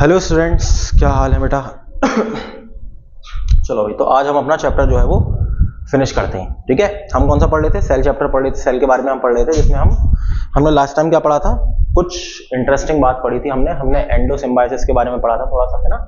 Hello students, क्या हाल है बेटा। चलो भाई, तो आज हम अपना चैप्टर जो है वो फिनिश करते हैं। ठीक है, हम कौन सा पढ़ रहे थे? सेल चैप्टर पढ़ रहे थे। सेल के बारे में हम पढ़ रहे थे, जिसमें हमने लास्ट टाइम क्या पढ़ा था? कुछ इंटरेस्टिंग बात पढ़ी थी हमने एंडोसिम्बायोसिस के बारे में पढ़ा था थोड़ा सा, है ना।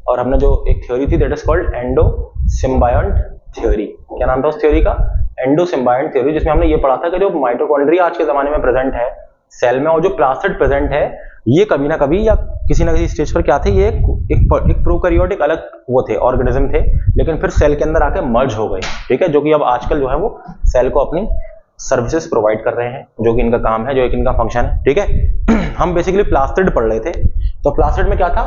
और हमने जो एक थ्योरी थी दैट इज कॉल्ड एंडोसिम्बायोंट थ्योरी। क्या नाम था उस थ्योरी का? एंडोसिम्बायोंट थ्योरी, जिसमें हमने ये पढ़ा था कि जो माइटोकॉन्ड्रिया आज के जमाने में प्रेजेंट है सेल में, और जो प्लास्टिड प्रेजेंट है, ये कभी ना कभी या किसी ना किसी स्टेज पर क्या थे, ये एक प्रोकैरियोटिक अलग वो थे, ऑर्गेनिज्म थे, लेकिन फिर सेल के अंदर आके मर्ज हो गए। ठीक है, जो कि अब आजकल जो है वो सेल को अपनी सर्विसेज प्रोवाइड कर रहे हैं, जो कि इनका काम है, जो कि इनका फंक्शन है। ठीक है, हम बेसिकली प्लास्टिड पढ़ रहे थे। तो प्लास्टिड में क्या था?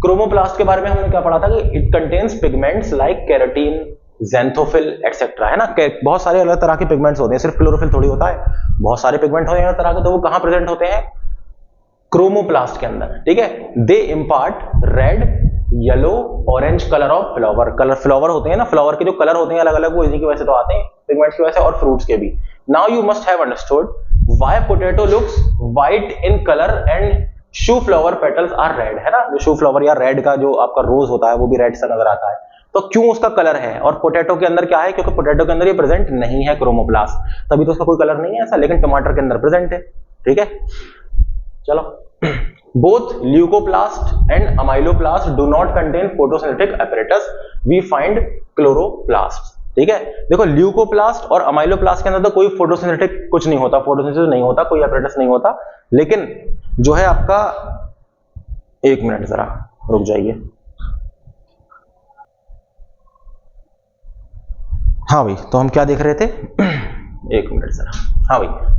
क्रोमोप्लास्ट के बारे में हमने क्या पढ़ा था कि it contains pigments like keratin, xanthophyll etcetera, है ना। बहुत सारे अलग तरह के पिगमेंट्स होते हैं, सिर्फ क्लोरोफिल थोड़ी होता है, बहुत सारे पिगमेंट होते हैं अलग तरह के। तो वो कहां प्रेजेंट होते हैं? क्रोमोप्लास्ट के अंदर। ठीक है, they impart red, yellow, orange colour of flower. Flower होते हैं ना, फ्लावर के जो कलर होते हैं अलग अलग, वो इसी की वजह से तो आते हैं, पिगमेंट्स की वजह से, और फ्रूट्स के भी। Now you must have understood why potato looks white in colour and shoe flower petals are red, है ना। जो शू फ्लावर या रेड का जो आपका रोज होता है वो भी रेड सा नजर आता है, तो क्यों उसका कलर है? और पोटैटो के अंदर क्या है? क्योंकि पोटैटो के अंदर ये प्रेजेंट नहीं है क्रोमोप्लास्ट, तभी तो उसका कोई कलर नहीं है ऐसा, लेकिन टमाटर के अंदर प्रेजेंट है। ठीक है, चलो। Both leucoplast and amyloplast do not contain photosynthetic apparatus. We find chloroplast. ठीक है, देखो ल्यूकोप्लास्ट और अमाइलोप्लास्ट के अंदर तो कोई फोटोसिंथेटिक कुछ नहीं होता, फोटोसिंथेसिस नहीं होता, कोई apparatus नहीं होता, लेकिन जो है आपका, एक मिनट जरा रुक जाइए। हाँ भाई, तो हम क्या देख रहे थे? एक मिनट जरा। हाँ भाई,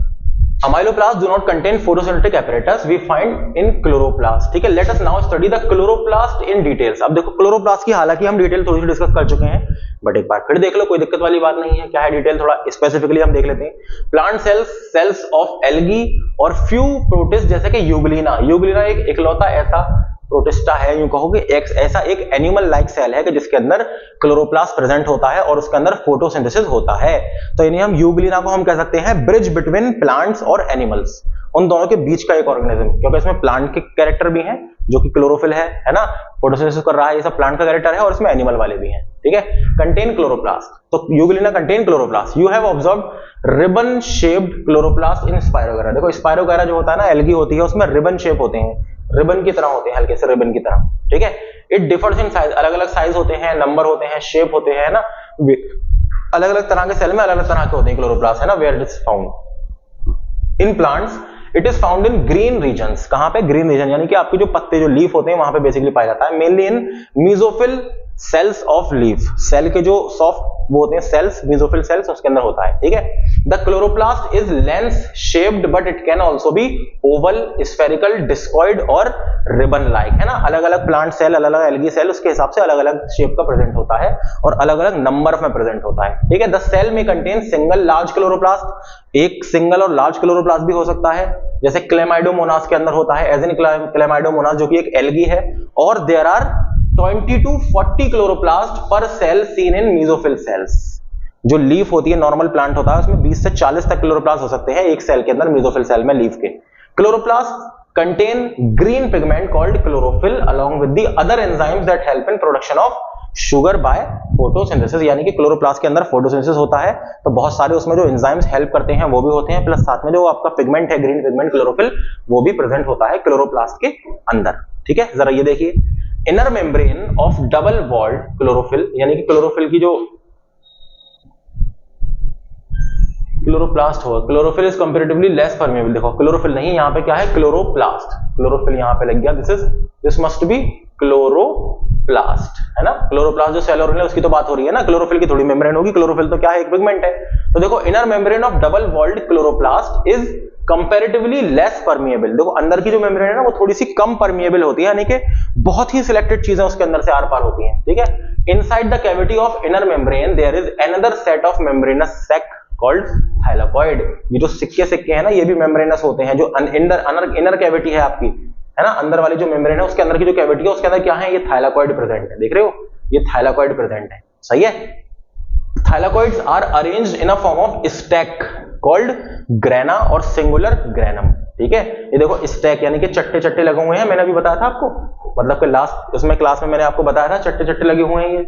Amyloplasts do not contain photosynthetic apparatus. We find in chloroplast. ठीक है, let us now study the chloroplast in details. अब देखो क्लोरोप्लास्ट की हालांकि हम डिटेल थोड़ी सी डिस्कस कर चुके हैं, बट एक बार फिर देख लो, कोई दिक्कत वाली बात नहीं है। क्या है डिटेल, थोड़ा स्पेसिफिकली हम देख लेते हैं। Plant cells, cells of algae और फ्यू प्रोटिस्ट, जैसे कि यूग्लिना। यूग्लिना एक इकलौता ऐसा प्रोटिस्टा है, यूं कहोगे ऐसा एक एनिमल लाइक सेल है कि जिसके अंदर क्लोरोप्लास्ट प्रेजेंट होता है और उसके अंदर फोटोसिंथेसिस होता है। तो यानी हम यूग्लिना को हम कह सकते हैं ब्रिज बिटवीन प्लांट्स और एनिमल्स, उन दोनों के बीच का एक ऑर्गेनिज्म, क्योंकि इसमें प्लांट के कैरेक्टर भी हैं, जो कि क्लोरोफिल है ना, फोटोसिंथेसिस कर रहा है, ये सब प्लांट का कैरेक्टर है, और इसमें एनिमल वाले भी हैं। ठीक है, कंटेन क्लोरोप्लास्ट, तो Euglena contain chloroplast. You have observed ribbon shaped chloroplast in spirogyra. देखो स्पायरोगैरा जो होता है ना, एल्गी होती है, उसमें रिबन शेप होते हैं, रिबन की तरह होते हैं, हल्के से रिबन की तरह। ठीक है, इट डिफर्स इन साइज, अलग अलग साइज होते हैं, नंबर होते हैं, शेप होते हैं ना, अलग अलग तरह के सेल में अलग अलग तरह के होते हैं क्लोरोप्लास्ट, है ना। Where it is found in plants, it is found in green regions. कहां पे? ग्रीन रीजन, यानी कि आपके जो पत्ते, जो लीफ होते हैं, वहां पे बेसिकली पाया जाता है। Mainly in mesophyll cells of leaf, cell के जो सॉफ्ट वो होते हैं सेल्स, मीजोफिल सेल्स, उसके अंदर होता है। ठीक है, the chloroplast is lens shaped, but it can also be oval, spherical, discoid और रिबन लाइक, है ना। अलग अलग प्लांट सेल, अलग अलग एल्गी सेल, उसके हिसाब से अलग अलग शेप का प्रेजेंट होता है और अलग अलग नंबर में प्रेजेंट होता है। ठीक है, द सेल में कंटेन सिंगल लार्ज क्लोरोप्लास्ट, एक सिंगल और लार्ज क्लोरोप्लास्ट भी हो सकता है, जैसे क्लेमाइडोमोनास के अंदर होता है, एज इन क्लेमाइडोमोनास, जो कि एक एल्गी है। और there are 20 to 40 chloroplast per cell seen in mesophyll cells. जो लीफ होती है, नॉर्मल प्लांट होता है, उसमें 20 से 40 तक क्लोरोप्लास्ट हो सकते हैं एक सेल के अंदर, मीजोफिल सेल में, लीफ के। Chloroplast contain green pigment called chlorophyll along with the other enzymes that help in production of sugar by photosynthesis. यानी कि क्लोरोप्लास्ट के अंदर फोटोसिंथेसिस होता है, तो बहुत सारे उसमें जो एंजाइम्स हेल्प करते हैं वो भी होते हैं, प्लस साथ में जो आपका पिगमेंट है, ग्रीन पिगमेंट क्लोरोफिल, वो भी प्रेजेंट होता है क्लोरोप्लास्ट के अंदर। ठीक है, जरा ये देखिए, inner membrane of double walled chlorophyll, यानी कि क्लोरोफिल की जो क्लोरोप्लास्ट होगा, chlorophyll is comparatively less permeable. देखो क्लोरोफिल नहीं, यहां पे क्या है? क्लोरोप्लास्ट, क्लोरोफिल यहां पे लग गया, दिस मस्ट बी क्लोरोप्लास्ट, है ना। क्लोरोप्लास्ट जो सेल ऑर्गेनेल है उसकी तो बात हो रही है ना, क्लोरोफिल की थोड़ी मेम्ब्रेन होगी, क्लोरोफिल तो क्या है? एक पिगमेंट है। तो देखो inner membrane of double walled chloroplast is comparatively less permeable. देखो अंदर की जो मेम्ब्रेन है ना, वो थोड़ी सी कम परमिएबल होती है, यानी कि बहुत ही सिलेक्टेड चीजें उसके अंदर से आर पार होती हैं। ठीक है, inside the cavity of inner membrane there is another set of membranous sac called thylakoid. ये जो सिक्के हैं ना, ये भी मेम्ब्रेनस होते हैं। जो इनर कैविटी है आपकी, है ना, अंदर वाली जो मेम्ब्रेन है, उसके अंदर की जो कैविटी है, उसके अंदर क्या है? ये थाइलाकॉइड प्रेजेंट है, देख रहे हो, ये थाइलाकॉइड प्रेजेंट है। सही है, thylakoids are arranged in a form of stack called grana और सिंगुलर ग्रेनम। ठीक है, ये देखो स्टैक यानी कि चट्टे चट्टे लगे हुए हैं, मैंने अभी बताया था आपको, मतलब कि लास्ट उसमें क्लास में मैंने आपको बताया था चट्टे चट्टे लगे हुए हैं ये,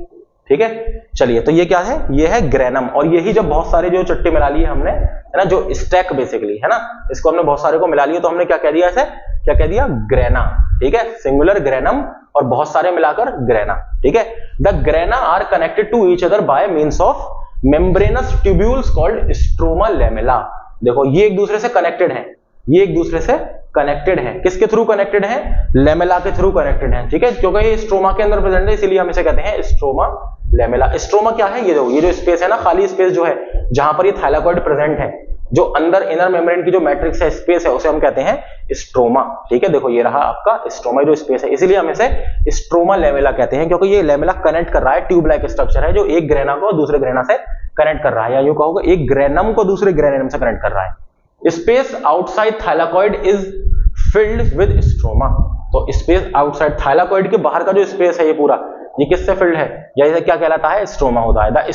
ठीक है। चलिए, तो ये क्या है, ये है ग्रेनम, और यही जब बहुत सारे जो चट्टे मिला लिए हमने, है ना, जो स्टैक बेसिकली है ना, इसको हमने बहुत सारे को मिला लिया, तो हमने क्या कह दिया इसे, क्या कह दिया, ग्रेना, ठीक है, सिंगुलर ग्रेनम और बहुत सारे मिलाकर ग्रेना, ठीक है। The grana are connected to each other by means of membranous tubules called stroma lamella. देखो ये एक दूसरे से कनेक्टेड हैं, ये एक दूसरे से कनेक्टेड है, किसके थ्रू कनेक्टेड है, लैमेला के थ्रू कनेक्टेड है, ठीक है, क्योंकि ये स्ट्रोमा के अंदर प्रेजेंट है इसीलिए हम इसे कहते हैं स्ट्रोमा लैमेला। स्ट्रोमा क्या है, ये देखो ये जो स्पेस है ना, खाली स्पेस जो है जहां पर ये थाइलाकॉइड प्रेजेंट है, जो अंदर इनर मेम्ब्रेन की जो मैट्रिक्स है, स्पेस है, उसे हम कहते हैं स्ट्रोमा, ठीक है। देखो ये रहा आपका स्ट्रोमा जो स्पेस है, इसीलिए हम इसे स्ट्रोमा लैमेला कहते हैं, क्योंकि ये लैमेला कनेक्ट कर रहा है, ट्यूब लाइक स्ट्रक्चर है जो एक ग्रेना को दूसरे ग्रेना से कनेक्ट कर रहा है, या यूं कहोगे एक ग्रेनम को दूसरे ग्रेनम से कनेक्ट कर रहा है। Space outside thylakoid is filled with stroma, तो स्पेस आउटसाइड थाइलाकॉइड के बाहर का जो स्पेस है ये पूरा, ये किससे फिल्ड है, या इसे क्या कहलाता है, स्ट्रोमा होता है। The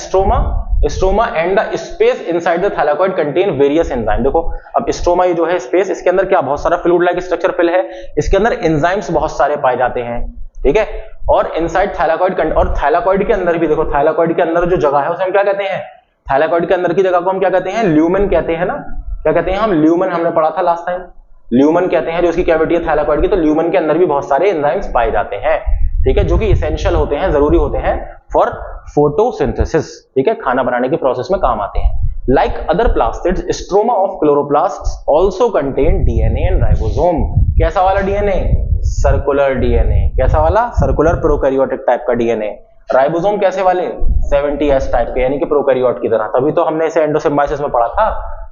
stroma and the space inside the thylakoid contain various enzyme. देखो अब स्ट्रोमा ये जो है स्पेस, इसके अंदर क्या बहुत सारा फ्लूइड लाइक स्ट्रक्चर फिल है, इसके अंदर एंजाइम्स बहुत सारे पाए जाते हैं, ठीक है। और इनसाइड थाइलाकॉइड, और थाइलाकॉइड के अंदर भी देखो, थाइलाकॉइड के अंदर जो जगह है उसे हम क्या कहते हैं, थाइलाकॉइड के अंदर की जगह को हम क्या कहते हैं, ल्यूमेन कहते हैं ना, क्या कहते हैं हम, ल्यूमेन, हमने पढ़ा था लास्ट टाइम, ल्यूमेन कहते हैं जो इसकी कैविटी है थाइलाकॉइड की, तो ल्यूमेन के अंदर भी बहुत सारे एंजाइम्स पाए जाते हैं, ठीक है, जो कि एसेंशियल होते हैं, जरूरी होते हैं फॉर फोटोसिंथेसिस, ठीक है, खाना बनाने के प्रोसेस में काम आते हैं। Like other plastids, stroma of chloroplasts also contain DNA and ribosome. कैसा वाला डीएनए, सर्कुलर डीएनए, कैसा वाला, सर्कुलर प्रोकैरियोटिक टाइप का डीएनए। राइबोसोम कैसे वाले, 70S टाइप के, यानी कि प्रोकैरियोट की तरह। तभी तो हमने इसे एंडोसिम्बाइसिस में पढ़ा था,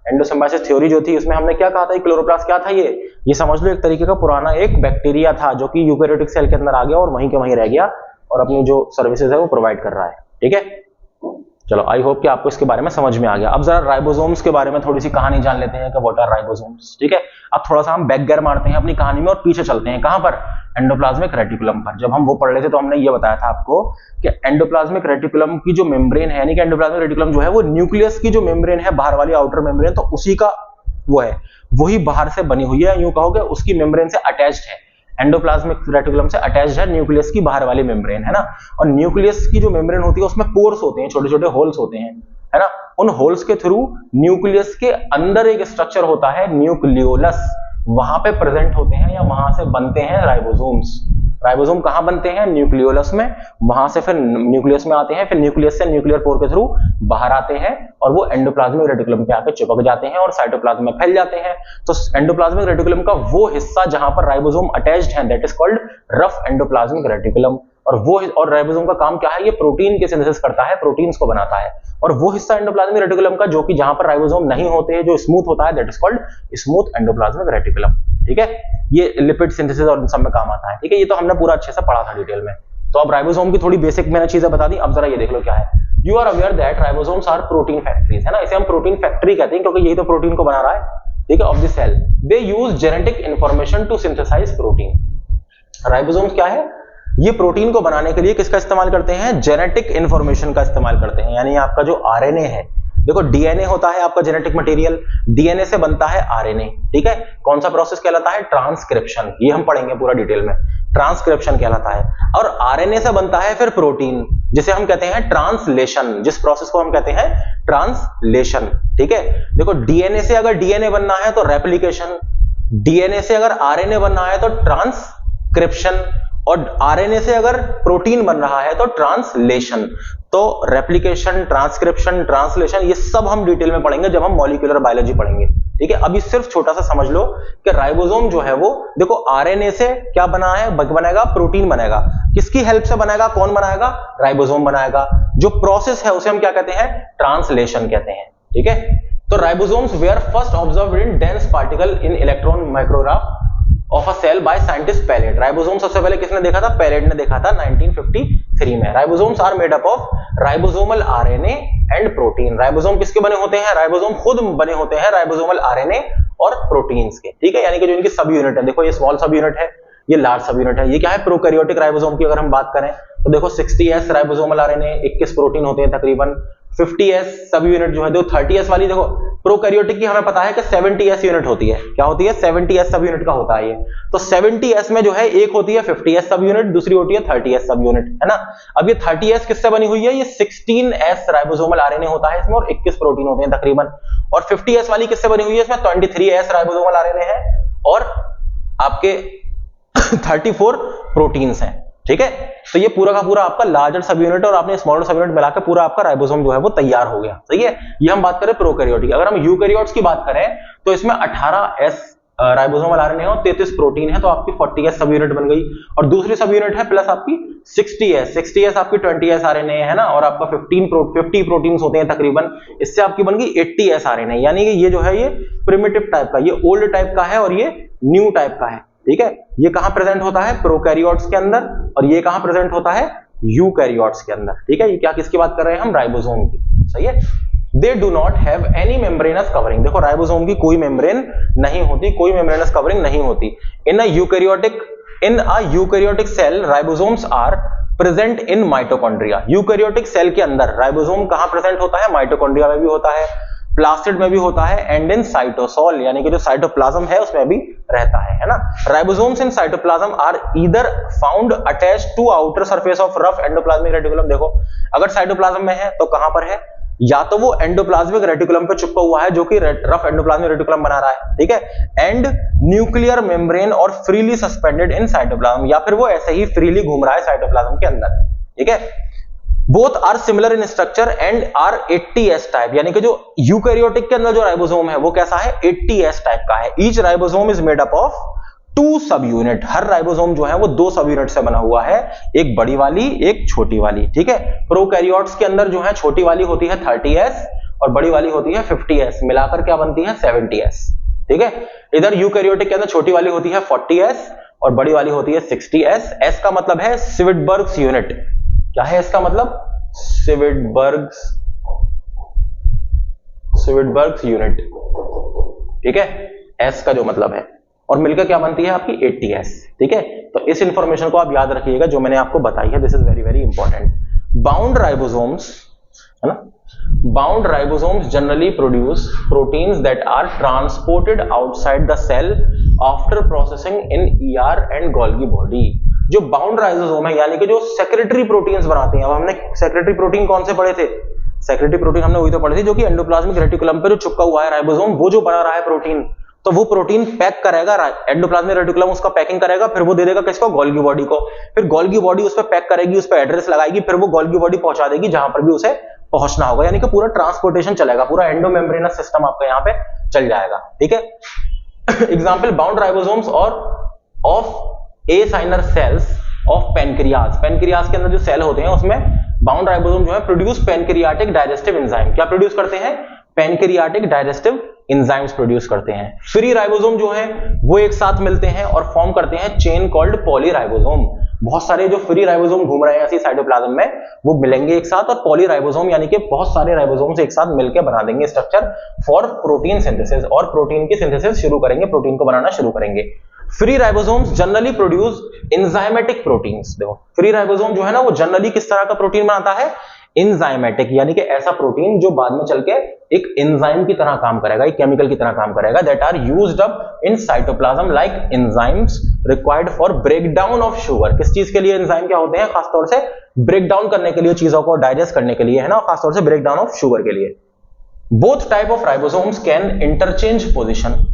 एंडोसिम्बाइसिस थ्योरी जो थी उसमें हमने क्या कहा था, क्लोरोप्लास्ट क्या था, ये समझ लो एक तरीके का पुराना एक बैक्टीरिया था जो कि यूकेरियोटिक सेल के अंदर आ गया और वहीं के वहीं रह गया और अपनी जो सर्विसेज है वो प्रोवाइड कर रहा है, ठीक है। चलो आई होप कि आपको इसके बारे में समझ में आ गया। अब जरा राइबोसोम्स के बारे में थोड़ी सी कहानी जान लेते हैं कि व्हाट आर राइबोसोम्स, ठीक है। अब थोड़ा सा हम बैक गेयर मारते हैं अपनी कहानी में और पीछे चलते हैं, कहां पर, एंडोप्लाज्मिक रेटिकुलम पर। जब हम वो पढ़ रहे थे तो हमने ये बताया था आपको कि एंडोप्लाज्मिक रेटिकुलम की जो मेम्ब्रेन है, यानी कि एंडोप्लाज्मिक रेटिकुलम जो है वो न्यूक्लियस की जो मेम्ब्रेन है, बाहर वाली आउटर मेम्ब्रेन, तो उसी का वो है, वही बाहर से बनी हुई है, यूं कहोगे उसकी मेम्ब्रेन से अटैच्ड है, एंडोप्लाज्मिक रेटिकुलम से अटैच्ड है न्यूक्लियस की बाहर वाली मेम्ब्रेन, है ना। और न्यूक्लियस की जो मेम्ब्रेन होती है उसमें पोर्स होते हैं, छोटे छोटे होल्स होते हैं, है ना। उन होल्स के थ्रू न्यूक्लियस के अंदर एक स्ट्रक्चर होता है न्यूक्लियोलस, वहां पे प्रेजेंट होते हैं या वहां से बनते हैं राइबोसोम्स। राइबोसोम कहां बनते हैं, न्यूक्लियोलस में, वहां से फिर न्यूक्लियस में आते हैं, फिर न्यूक्लियस से न्यूक्लियर पोर के थ्रू बाहर आते हैं और वो एंडोप्लाज्मिक रेटिकुलम पे आके चिपक जाते हैं और साइटोप्लाज्म में फैल जाते हैं। तो एंडोप्लाज्मिक रेटिकुलम का वो हिस्सा जहां पर राइबोसोम अटैच्ड है, that is called rough endoplasmic reticulum. और राइबोसोम का काम क्या है, ये प्रोटीन के सिंथेसिस करता है, प्रोटीन्स को बनाता है। और वो हिस्सा एंडोप्लाज्मिक रेटिकुलम का जो कि जहां पर राइबोसोम नहीं होते हैं, जो स्मूथ होता है, that is called smooth endoplasmic reticulum, ठीक है। ये लिपिड सिंथेसिस और इन सब में काम आता है, ठीक है। ये तो हमने पूरा अच्छे से पढ़ा था डिटेल में। तो अब राइबोसोम की थोड़ी बेसिक मैंने चीजें बता दी, अब जरा ये देख लो क्या है। You are aware that ribosomes are protein factories, है ना, इसे हम प्रोटीन फैक्ट्री कहते हैं क्योंकि यही तो प्रोटीन को बना रहा है, ठीक है, of the cell. They use genetic information to synthesise protein. Ribosomes क्या है, ये प्रोटीन को बनाने के लिए किसका इस्तेमाल करते हैं, जेनेटिक इंफॉर्मेशन का इस्तेमाल करते हैं। यानी आपका जो आरएनए है, देखो डीएनए होता है आपका जेनेटिक मटेरियल, डीएनए से बनता है आरएनए, ठीक है। कौन सा प्रोसेस कहलाता है, ट्रांसक्रिप्शन, ये हम पढ़ेंगे पूरा डिटेल में, ट्रांसक्रिप्शन कहलाता है। और आरएनए से बनता है फिर प्रोटीन, जिसे हम कहते हैं ट्रांसलेशन, जिस प्रोसेस को हम कहते हैं ट्रांसलेशन, ठीक है। देखो डीएनए से अगर डीएनए बनना है तो रेप्लिकेशन, डीएनए से अगर आरएनए बनना है तो ट्रांसक्रिप्शन, और आरएनए से अगर प्रोटीन बन रहा है तो ट्रांसलेशन। तो रेप्लिकेशन, ट्रांसक्रिप्शन, ट्रांसलेशन, ये सब हम डिटेल में पढ़ेंगे जब हम मॉलिक्यूलर बायोलॉजी पढ़ेंगे, ठीक है। अभी सिर्फ छोटा सा समझ लो कि राइबोसोम जो है वो देखो आरएनए से क्या बना है, बनेगा प्रोटीन बनेगा, किसकी हेल्प से बनाएगा, कौन बनाएगा, राइबोसोम बनाएगा। जो प्रोसेस है उसे हम क्या कहते हैं, ट्रांसलेशन कहते हैं, ठीक है। तो ribosomes were first observed in dense particle in electron micrograph of a cell by scientist Palade. Ribosome सबसे पहले किसने देखा था, पैलेट ने देखा था 1953 में। Ribosomes are made up of ribosomal RNA and protein. Ribosome किसके बने होते हैं, राइबोसोम खुद बने होते हैं राइबोसोमल आरएनए और प्रोटीन्स के, ठीक है। यानी कि जो इनकी सब यूनिट है, देखो ये स्मॉल सब यूनिट है, ये लार्ज सब यूनिट है। ये क्या है, प्रोकैरियोटिक राइबोसोम की अगर हम बात करें तो देखो 60S राइबोसोमल आरएनए, 21 प्रोटीन होते हैं तकरीबन, 50s सब यूनिट जो है, देखो 30s वाली, देखो प्रोकैरियोटिक की हमें पता है कि 70s यूनिट होती है। क्या होती है? 70s सब यूनिट का होता है ये। तो 70s में जो है एक होती है 50s सब यूनिट, दूसरी होती है 30s सब यूनिट, है ना। अब ये 30s किससे बनी हुई है? ये 16s राइबोसोमल आरएनए होता है इसमें और 21 प्रोटीन होते हैं तकरीबन। और 50s वाली किससे बनी हुई है? इसमें 23s राइबोसोमल आरएनए है और आपके 34 प्रोटीन्स हैं, ठीक है। तो ये पूरा का पूरा आपका लार्जर सब यूनिट और आपने स्मॉलर सब यूनिट मिलाकर पूरा आपका राइबोसोम जो है वो तैयार हो गया, सही है। ये हम बात करें प्रोकैरियोटिक। अगर हम यूकैरियोट्स की बात करें तो इसमें 18s राइबोसोमल आरएनए और 33 प्रोटीन है, तो आपकी 40s सब यूनिट बन गई। और दूसरी सब यूनिट है प्लस आपकी 60s आपकी 20s आरएनए है ना, और आपका 50 प्रोटीन्स होते हैं तकरीबन, इससे आपकी बन गई 80s आरएनए। यानी कि ये जो है ये प्रिमिटिव टाइप का, ये ओल्ड टाइप का है और ये न्यू टाइप का है, ठीक है। ये कहां प्रेजेंट होता है? प्रोकैरियोट्स के अंदर, और ये कहां प्रेजेंट होता है? यूकैरियोट्स के अंदर, ठीक है। ये क्या किसकी बात कर रहे हैं हम? राइबोसोम की, सही है। They do not have any membranes covering. देखो राइबोसोम की कोई मेम्ब्रेन नहीं होती, कोई मेम्ब्रेनस कवरिंग नहीं होती। In a eukaryotic cell ribosomes are present in mitochondria. Eukaryotic cell के अंदर राइबोसोम कहां प्रेजेंट होता है? माइटोकॉन्ड्रिया में भी होता है, प्लास्टिड में भी होता है, एंड इन साइटोसोल यानी कि जो साइटोप्लाज्म है उसमें भी रहता है ना। Ribosomes in cytoplasm are either found attached to outer surface of rough endoplasmic reticulum. देखो अगर साइटोप्लाज्म में है तो कहां पर है? या तो वो एंडोप्लाज्मिक रेटिकुलम पे चिपका हुआ है जो कि रफ एंडोप्लाज्मिक रेटिकुलम बना रहा है, ठीक है, एंड न्यूक्लियर मेम्ब्रेन और फ्रीली सस्पेंडेड इन साइटोप्लाज्म, या फिर वो ऐसे ही फ्रीली घूम रहा है साइटोप्लाज्म के अंदर, ठीक है। Both are similar in structure and are 80s type, यानी कि जो यूकैरियोटिक के अंदर जो राइबोसोम है वो कैसा है? 80s टाइप का है। Each ribosome is made up of 2 सब यूनिट। हर राइबोसोम जो है वो 2 सब यूनिट से बना हुआ है, एक बड़ी वाली एक छोटी वाली, ठीक है। प्रोकैरियोट्स के अंदर जो है छोटी वाली होती है 30s और बड़ी वाली होती है 50s, मिलाकर क्या बनती है? 70s, ठीक है। इधर यूकैरियोटिक के अंदर छोटी वाली होती है 40s और बड़ी वाली होती है 60s। एस का मतलब है स्विडबर्ग्स यूनिट। क्या है इसका मतलब? स्विडबर्ग्स यूनिट, ठीक है, एस का जो मतलब है। और मिलकर क्या बनती है आपकी? 80s, ठीक है। तो इस इंफॉर्मेशन को आप याद रखिएगा जो मैंने आपको बताई है, this is very very important. Bound ribosomes, है ना, bound ribosomes generally produce proteins that are transported outside the cell after processing in ER and Golgi body. जो बाउंड राइबोसोम है यानी कि जो सेक्रेटरी प्रोटीन्स बनाते हैं, अब हमने सेक्रेटरी प्रोटीन कौन से पढ़े थे? सेक्रेटरी प्रोटीन हमने वही तो पढ़े थे जो कि एंडोप्लाज्मिक रेटिकुलम पे जो चिपका हुआ है राइबोसोम, वो जो बना रहा है प्रोटीन, तो वो प्रोटीन पैक करेगा, एंडोप्लाज्मिक रेटिकुलम उसका पैकिंग करेगा, फिर वो दे देगा किसको? गोल्गी बॉडी को। फिर गोल्गी बॉडी उस पर पैक करेगी, उस पर एड्रेस लगाएगी, फिर वो गोल्गी बॉडी पहुंचा देगी जहां पर भी उसे पहुंचना होगा, यानी कि पूरा ट्रांसपोर्टेशन चलेगा, पूरा एंडोमेम्ब्रेनस सिस्टम आपका यहाँ पे चल जाएगा, ठीक है। Example bound ribosomes are of acinar cells of pancreas. Pancreas के अंदर जो सेल होते हैं उसमें बाउंड राइबोसोम जो है प्रोड्यूस पेनक्रियाटिक डाइजेस्टिव एंजाइम। क्या प्रोड्यूस करते हैं? पेनक्रियाटिक डाइजेस्टिव एंजाइम्स प्रोड्यूस करते हैं। फ्री राइबोसोम जो है वो एक साथ मिलते हैं और फॉर्म करते हैं चेन कॉल्ड पॉलीराइबोसोम। बहुत सारे जो फ्री राइबोसोम घूम रहे हैं ऐसे साइटोप्लाज्म में, वो मिलेंगे एक साथ और पॉलीराइबोसोम यानी कि बहुत सारे राइबोसोम्स एक साथ मिलकर बना देंगे स्ट्रक्चर फॉर प्रोटीन सिंथेसिस, और प्रोटीन की सिंथेसिस शुरू करेंगे, प्रोटीन को बनाना शुरू करेंगे। Free ribosomes generally produce enzymatic proteins. देखो फ्री राइबोसोम जो है ना वो जनरली किस तरह का प्रोटीन बनाता है? एंजाइमेटिक, यानी कि ऐसा प्रोटीन जो बाद में चल के एक एंजाइम की तरह काम करेगा, एक केमिकल की तरह काम करेगा, that are used up in cytoplasm like enzymes required for breakdown of sugar. किस चीज के लिए एंजाइम क्या होते हैं? खासतौर से ब्रेक डाउन करने के लिए, चीजों को डाइजेस्ट करने के लिए, है ना, खासतौर से ब्रेक डाउन ऑफ शुगर के लिए। Both type of ribosomes can interchange position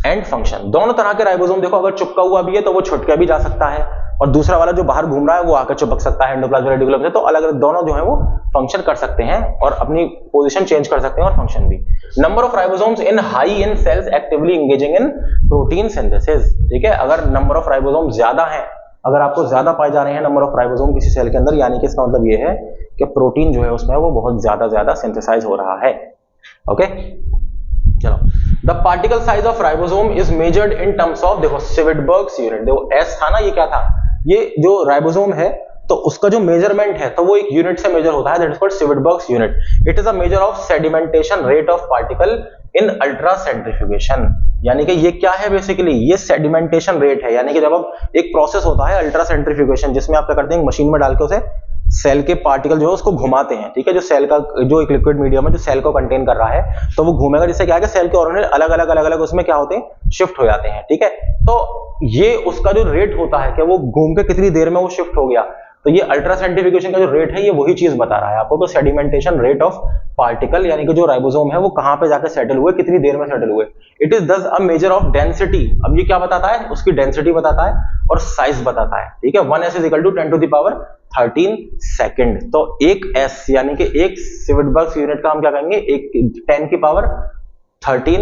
and function. दोनों तरह के राइबोसोम देखो, अगर चिपका हुआ भी है तो वो छुटका भी जा सकता है, और दूसरा वाला जो बाहर घूम रहा है वो आकर चिपक सकता है एंडोप्लाज्मिक रेटिकुलम से। तो अलग अलग दोनों जो है वो फंक्शन कर सकते हैं और अपनी पोजीशन चेंज कर सकते हैं और फंक्शन भी। Number of ribosomes in high in cells actively engaging in protein synthesis, ठीक है। अगर नंबर ऑफ राइबोसोम ज्यादा है, अगर आपको ज्यादा पाए जा रहे हैं नंबर ऑफ राइबोसोम किसी सेल के अंदर, यानी कि इसका मतलब ये है कि प्रोटीन जो है उसमें वो बहुत ज्यादा सिंथेसाइज हो रहा है। ओके, चलो। The particle size of ribosome is measured in terms of, देखो स्विडबर्ग्स यूनिट, देखो एस था ना, ये क्या था? ये जो राइबोसोम है तो उसका जो मेजरमेंट है तो वो एक यूनिट से मेजर होता है, that is called Svedberg's unit. It is a measure of sedimentation rate of particle in ultra centrifugation, यानी कि ये क्या है बेसिकली? ये सेडिमेंटेशन रेट है, यानी कि जब अब एक प्रोसेस होता है अल्ट्रा सेंट्रीफ्यूगेशन जिसमें आप क्या करते हैं, मशीन में डाल के उसे सेल के पार्टिकल जो है उसको घुमाते हैं, ठीक है, जो सेल का जो एक लिक्विड मीडियम है जो सेल को कंटेन कर रहा है, तो वो घूमेगा, जिससे क्या है कि सेल के ऑर्गेनेल अलग अलग उसमें क्या होते हैं, शिफ्ट हो जाते हैं, ठीक है। तो ये उसका जो रेट होता है कि वो घूम के कितनी देर में वो शिफ्ट हो गया, तो ये अल्ट्रा सेंट्रीफ्यूगेशन का जो रेट है ये वही चीज बता रहा है आपको, तो सेडिमेंटेशन रेट ऑफ पार्टिकल यानी कि जो राइबोसोम है वो कहां पे जाकर सेटल हुए, कितनी देर में सेटल हुए। इट इज दस अ मेजर ऑफ डेंसिटी। अब ये क्या बताता है, उसकी डेंसिटी बताता है और साइज बताता है, ठीक है। 1s = 10⁻13 second. तो एक s यानी कि एक सिविटबर्ग यूनिट का हम क्या कहेंगे, एक 10⁻13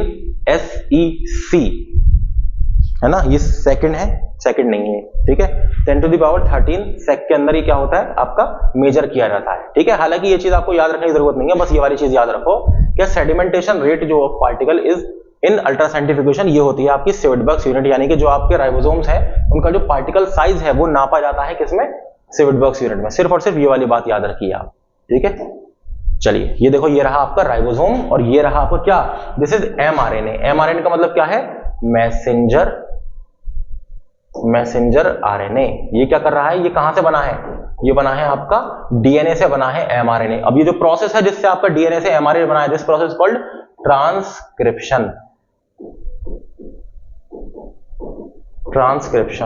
SEC है ना, ये सेकंड है, सेकंड नहीं है, ठीक है। 10⁻13 सेक के अंदर ये क्या होता है आपका मेजर किया जाता है, ठीक है। हालांकि ये चीज आपको याद रखने की जरूरत नहीं है, बस ये वाली चीज याद रखो कि सेडिमेंटेशन रेट जो of particle is in ultra centrifugation, ये होती है आपकी सिविटबर्ग यूनिट, यानी कि जो आपके राइबोसोम्स है उनका जो पार्टिकल साइज है वो नापा जाता है किसमें, सिविटबर्ग यूनिट में। सिर्फ और सिर्फ ये वाली बात याद रखिए आप, ठीक है। चलिए ये देखो, ये रहा आपका राइबोसोम और ये रहा आपका क्या, दिस इज mRNA। mRNA का मतलब क्या है, मैसेंजर RNA। ये क्या कर रहा है, ये कहां से बना है, ये बना है आपका DNA से बना है mRNA। अब ये जो प्रोसेस है जिससे आपका DNA से mRNA बना है, दिस प्रोसेस कॉल्ड ट्रांसक्रिप्शन।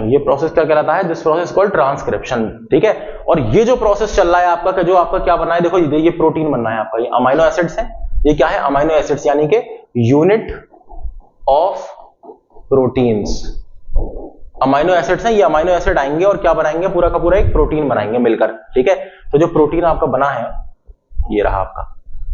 ये प्रोसेस क्या कहलाता है, दिस प्रोसेस कॉल्ड ट्रांसक्रिप्शन, ठीक है। और ये जो प्रोसेस चल रहा है आपका, जो आपका क्या बना है, देखो ये प्रोटीन बनना है आपका, ये अमाइनो एसिड्स है, ये क्या है, अमाइनो एसिड्स यानी कि unit of proteins. Amino acids हैं, ये अमाइनो एसिड आएंगे और क्या बनाएंगे, पूरा का पूरा एक प्रोटीन बनाएंगे मिलकर, ठीक है। तो जो प्रोटीन आपका बना है ये रहा आपका,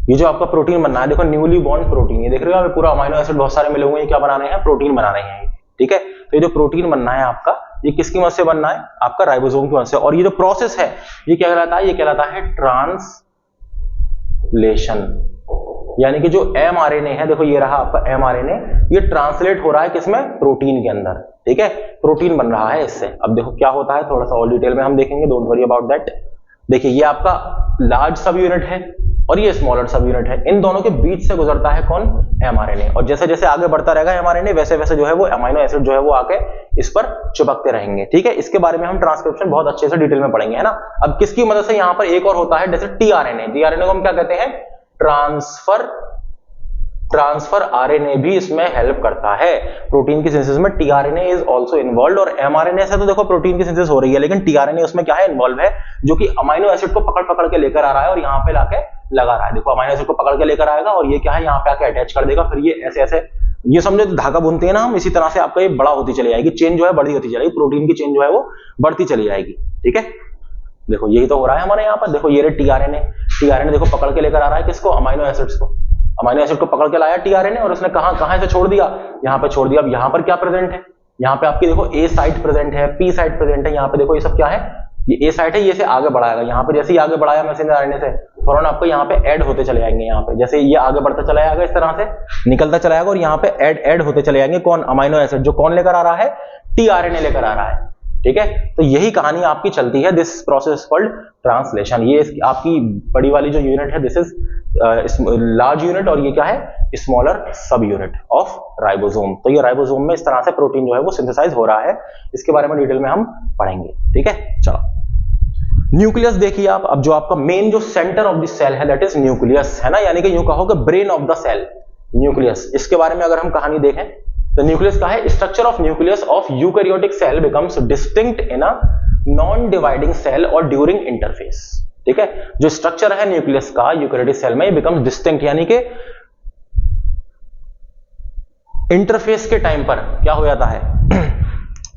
ये जो आपका प्रोटीन बनना है, देखो न्यूली बॉन्ड प्रोटीन, ये देख रहे हो आप, पूरा अमाइनो एसिड बहुत सारे मिले हुए हैं, क्या बना रहे हैं, प्रोटीन बना रहे हैं, ठीक है। तो ये जो प्रोटीन बनना है आपका, ये किसकी मदद से बनना है, आपका राइबोसोम की मदद से। और ये जो प्रोसेस है ये क्या कहलाता है, ये कहलाता है ट्रांसलेशन, यानी कि जो mRNA है, देखो ये रहा आपका mRNA, ये ट्रांसलेट हो रहा है किसमें, प्रोटीन के अंदर, ठीक है, प्रोटीन बन रहा है इससे। अब देखो क्या होता है, थोड़ा सा और डिटेल में हम देखेंगे, डोंट वरी अबाउट दैट। देखिए ये आपका लार्ज सब यूनिट है और ये स्मॉलर सब यूनिट है, इन दोनों के बीच से गुजरता है कौन, mRNA। और जैसे जैसे आगे बढ़ता रहेगा mRNA, वैसे वैसे जो है वो अमाइनो एसिड जो है वो आके इस पर चिपकते रहेंगे, ठीक है। इसके बारे में हम ट्रांसक्रिप्शन बहुत अच्छे से डिटेल में पढ़ेंगे, है ना। अब किसकी मदद से, यहाँ पर एक और होता है, जैसे tRNA को हम क्या कहते हैं, ट्रांसफर RNA भी इसमें हेल्प करता है प्रोटीन की सिंथेसिस में। tRNA is also involved. और mRNA से तो देखो प्रोटीन की सिंथेसिस हो रही है, लेकिन tRNA उसमें क्या है, इन्वॉल्व है, जो कि अमाइनो एसिड को पकड़ पकड़ के लेकर आ रहा है और यहाँ पे लाके लगा रहा है। देखो अमाइनो एसिड को पकड़ के लेकर आएगा और ये क्या है, यहाँ पे आके अटैच कर देगा, फिर ये ऐसे ऐसे, ये समझो धागा बुनते हैं ना हम, इसी तरह से आपका ये बड़ा होती चली जाएगी, चेन जो है बड़ी होती चलेगी, प्रोटीन की चेन जो है वो बढ़ती चली जाएगी, ठीक है। देखो यही तो हो रहा है हमारे यहाँ पर, देखो ये रे tRNA देखो पकड़ के लेकर आ रहा है किसको, अमाइनो एसिड्स को, अमाइनो एसिड को पकड़ के लाया tRNA और उसने कहां से छोड़ दिया, यहाँ पे छोड़ दिया। अब यहाँ पर क्या प्रेजेंट है, यहाँ पे आपकी देखो A साइट प्रेजेंट है, P साइट प्रेजेंट है, यहाँ पे देखो ये सब क्या है, ये A साइट है, ये से आगे बढ़ाएगा, यहाँ पे जैसे ही आगे बढ़ाया मैसेंजर RNA से, फौरन आपको यहाँ पे ऐड होते चले जाएंगे, यहाँ पे जैसे ये आगे बढ़ता चला जाएगा इस तरह से निकलता चला जाएगा और यहाँ पे ऐड होते चले जाएंगे कौन, अमाइनो एसिड, जो कौन लेकर आ रहा है, tRNA लेकर आ रहा है, ठीक है। तो यही कहानी आपकी चलती है, दिस प्रोसेस कॉल्ड ट्रांसलेशन। ये आपकी बड़ी वाली जो यूनिट है, दिस इज लार्ज यूनिट और ये क्या है, स्मॉलर सब यूनिट ऑफ राइबोसोम। तो ये राइबोसोम में इस तरह से प्रोटीन जो है वो सिंथेसाइज हो रहा है, इसके बारे में डिटेल में हम पढ़ेंगे, ठीक है। चलो न्यूक्लियस देखिए आप, अब जो आपका मेन जो सेंटर ऑफ द सेल है दैट इज न्यूक्लियस, है ना, यानी कि यूं कहो कि brain of the cell nucleus. इसके बारे में अगर हम कहानी देखें तो न्यूक्लियस का है, structure of nucleus of eukaryotic cell becomes distinct in a non dividing cell और ड्यूरिंग इंटरफेस, ठीक है। जो स्ट्रक्चर है न्यूक्लियस का यूकैरियोटिक सेल में, बिकम्स डिस्टिंक्ट यानी कि इंटरफेस के टाइम पर क्या हो जाता है,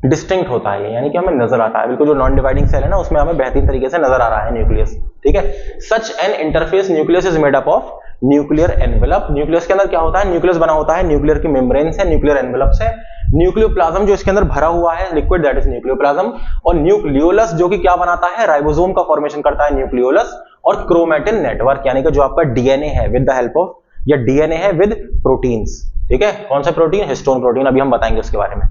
डिस्टिंक्ट होता है, यानी कि हमें नजर आता है, बिल्कुल जो नॉन डिवाइडिंग सेल है ना उसमें हमें बेहतरीन तरीके से नजर आ रहा है न्यूक्लियस, ठीक है। Such an interface nucleus is made up of nuclear envelope. Nucleus के अंदर क्या होता है, न्यूक्लियस बना होता है न्यूक्लियर की मेम्ब्रेन से, न्यूक्लियर एनवेलप से। न्यूक्लियोप्लाज्म जो इसके अंदर भरा हुआ है लिक्विड, दैट इज न्यूक्लियोप्लाज्म। और न्यूक्लियोलस जो कि क्या बनाता है, राइबोसोम का फॉर्मेशन करता है न्यूक्लियोलस। और क्रोमैटिन नेटवर्क यानी कि जो आपका डीएनए है विद द हेल्प ऑफ, या डीएनए है विद प्रोटीन्स, ठीक है। कौन सा प्रोटीन, हिस्टोन प्रोटीन, अभी हम बताएंगे उसके बारे में।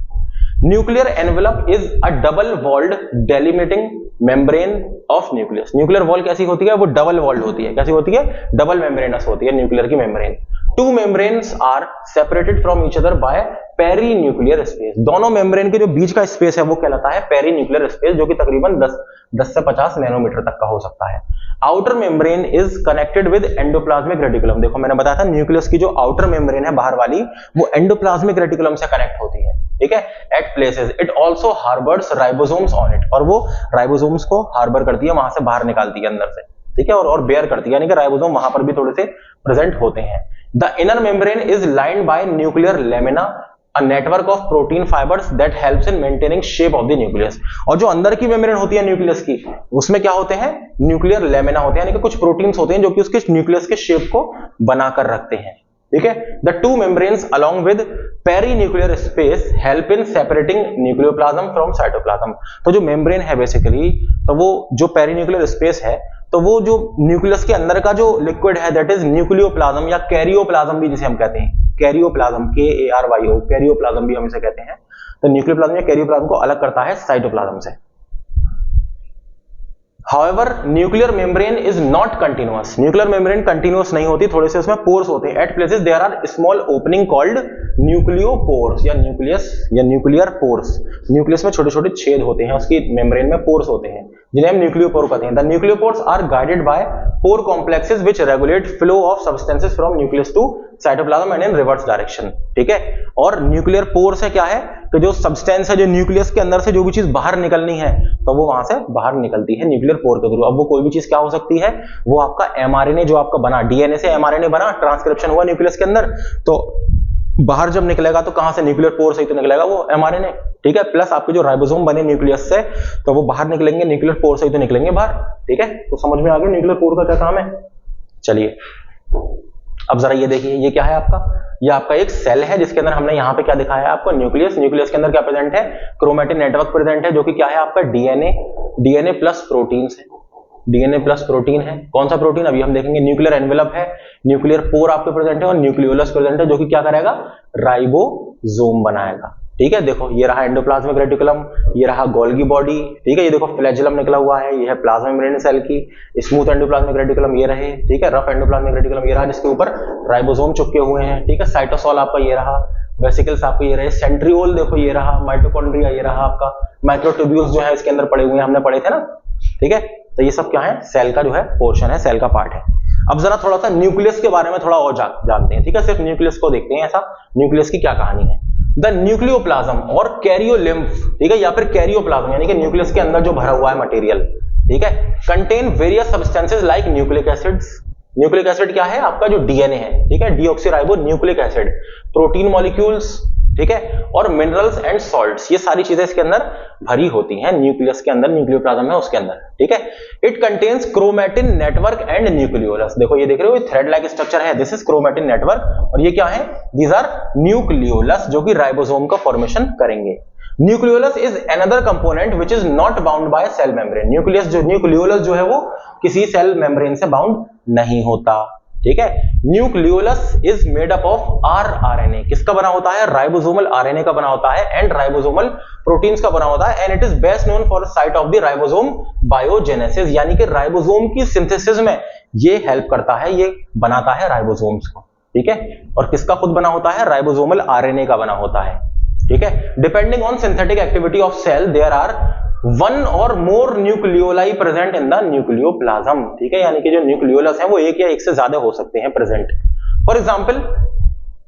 Nuclear envelope is a double walled delimiting membrane of nucleus. Nuclear wall कैसी होती है, वो डबल वॉल्ड होती है, कैसी होती है, डबल मेम्ब्रेनस होती है न्यूक्लियर की membrane. Two membranes are separated from each other by perinuclear space. दोनों मेम्ब्रेन के जो बीच का स्पेस है वो कहलाता है पेरी न्यूक्लियर स्पेस, जो कि तकरीबन 10 से 50 नैनोमीटर तक का हो सकता है। Outer membrane is connected with endoplasmic reticulum. देखो मैंने बताया था न्यूक्लियस की जो आउटर मेम्ब्रेन है बाहर वाली, वो एंडोप्लाज्मिक रेटिकुलम से कनेक्ट होती है, ठीक है। At places it also harbours ribosomes on it, और वो राइबोसोम्स को हार्बर करती है, वहां से बाहर निकालती है अंदर से, ठीक है, और बेयर करती है, यानी कि राइबोसोम वहां पर भी थोड़े से प्रेजेंट होते हैं। The inner membrane is lined by nuclear lamina, a network of protein fibers that helps in maintaining shape of the nucleus। और जो अंदर की मेम्ब्रेन होती है न्यूक्लियस की, उसमें क्या होते हैं, न्यूक्लियर लेमिना होते हैं, यानी कि कुछ प्रोटीन्स होते हैं जो कि उसके न्यूक्लियस के शेप को बनाकर रखते हैं, ठीक है। The two membranes along with perinuclear space help in separating nucleoplasm from cytoplasm. तो जो मेम्ब्रेन है बेसिकली, तो वो जो पेरीन्यूक्लियर स्पेस है, तो वो जो न्यूक्लियस के अंदर का जो लिक्विड है दैट इज न्यूक्लियोप्लाज्म या कैरियोप्लाज्म भी जिसे हम कहते हैं, कैरियोप्लाज्म, KARYO, कैरियोप्लाज्म भी हम इसे कहते हैं। तो न्यूक्लियोप्लाज्म या कैरियोप्लाज्म को अलग करता है साइटोप्लाज्म से। However, nuclear membrane is not continuous। Nuclear membrane continuous नहीं होती, थोड़े से उसमें पोर्स होते हैं। At places there are small opening called nucleopores या न्यूक्लियर पोर्स। न्यूक्लियस में छोटे छोटे छेद होते हैं, उसकी मेम्ब्रेन में पोर्स होते हैं, जिन्हें हम न्यूक्लियोपोर कहते हैं। The nucleopores are guided by pore complexes which regulate flow of substances from nucleus to cytoplasm and in reverse direction, ठीक है। और न्यूक्लियर पोर से क्या है कि जो सब्सटेंस है, जो न्यूक्लियस के अंदर से जो भी चीज बाहर निकलनी है, तो वो वहां से बाहर निकलती है न्यूक्लियर पोर के थ्रू। अब वो कोई भी चीज क्या हो सकती है, वो आपका mRNA जो आपका बना, DNA से mRNA बना, ट्रांसक्रिप्शन हुआ न्यूक्लियस के अंदर, तो बाहर जब निकलेगा तो कहां से, न्यूक्लियर पोर से ही तो निकलेगा वो mRNA, ठीक है। प्लस आपके जो राइबोसोम बने न्यूक्लियस से, तो वो बाहर निकलेंगे न्यूक्लियर पोर से ही तो निकलेंगे बाहर, ठीक है। तो समझ में आ गया न्यूक्लियर पोर का क्या काम है। चलिए अब जरा ये देखिए, ये क्या है आपका, ये आपका एक सेल है जिसके अंदर हमने यहाँ पे क्या दिखाया है आपको, न्यूक्लियस। न्यूक्लियस के अंदर क्या प्रेजेंट है, क्रोमैटिन नेटवर्क प्रेजेंट है, जो कि क्या है आपका डीएनए प्लस प्रोटीन्स है, डीएनए प्लस प्रोटीन है। कौन सा प्रोटीन, अभी हम देखेंगे। न्यूक्लियर एनवेलप है, न्यूक्लियर पोर आपके प्रेजेंट है, और न्यूक्लियोलस प्रेजेंट है, जो कि क्या करेगा, राइबोसोम बनाएगा, ठीक है। देखो ये रहा एंडोप्लाज्मिक रेटिकुलम, ये रहा गोल्गी बॉडी, ठीक है। ये देखो फ्लैजेलम निकला हुआ है, ये है प्लाज्मा मेम्ब्रेन सेल की। स्मूथ एंडोप्लाज्मिक रेटिकुलम ये रहे, ठीक है। रफ एंडोप्लाज्मिक रेटिकुलम ये रहा, जिसके ऊपर राइबोसोम चिपके हुए हैं, ठीक है। साइटोसोल आपका ये रहा, वेसिकल्स आपको ये रहे, सेंट्रियोल देखो ये रहा, माइटोकॉन्ड्रिया ये रहा आपका, माइक्रोट्यूब्यूल्स जो है इसके अंदर पड़े हुए हैं, हमने पढ़े थे ना, ठीक है। तो ये सब क्या है, सेल का जो है पोर्शन है, सेल का पार्ट है। अब जरा थोड़ा सा न्यूक्लियस के बारे में थोड़ा और जानते हैं, ठीक है। सिर्फ न्यूक्लियस को देखते हैं, ऐसा न्यूक्लियस की क्या कहानी है। द न्यूक्लियोप्लाज्म और कैरियोलिम्फ, ठीक है, या फिर कैरियोप्लाज्म, यानी कि न्यूक्लियस के अंदर जो भरा हुआ है मटेरियल, ठीक है, contain various substances like nucleic acids. Nucleic acid क्या है आपका, जो डीएनए है, ठीक है, deoxyribo nucleic acid, protein molecules, ठीक है, और मिनरल्स एंड सॉल्ट्स, ये सारी चीजें इसके अंदर भरी होती हैं न्यूक्लियस के अंदर, न्यूक्लियोप्लाज्म है उसके अंदर, ठीक है। It contains chromatin network and nucleolus. देखो ये देख रहे हो, ये थ्रेड लाइक स्ट्रक्चर है, दिस इज क्रोमैटिन नेटवर्क, और ये क्या है, दीज आर न्यूक्लियोलस, जो कि राइबोसोम का फॉर्मेशन करेंगे। Nucleolus is another component which is not bound by cell membrane. Nucleolus जो है वो किसी सेल मेम्ब्रेन से बाउंड नहीं होता, ठीक है। Nucleolus is made up of RNA, किसका बना होता है, राइबोसोमल आरएनए का बना होता है, एंड राइबोसोमल प्रोटीन्स का बना होता है, and it is best known for site of the ribosome biogenesis, यानी कि राइबोसोम की सिंथेसिस में ये हेल्प करता है, ये बनाता है राइबोसोम्स को, ठीक है। और किसका खुद बना होता है, राइबोसोमल आरएनए का बना होता है, ठीक है। Depending on synthetic activity of cell there are one or more nucleoli present in the nucleoplasm, ठीक है, यानी कि जो न्यूक्लियोलस है वो एक या एक से ज्यादा हो सकते हैं present. For example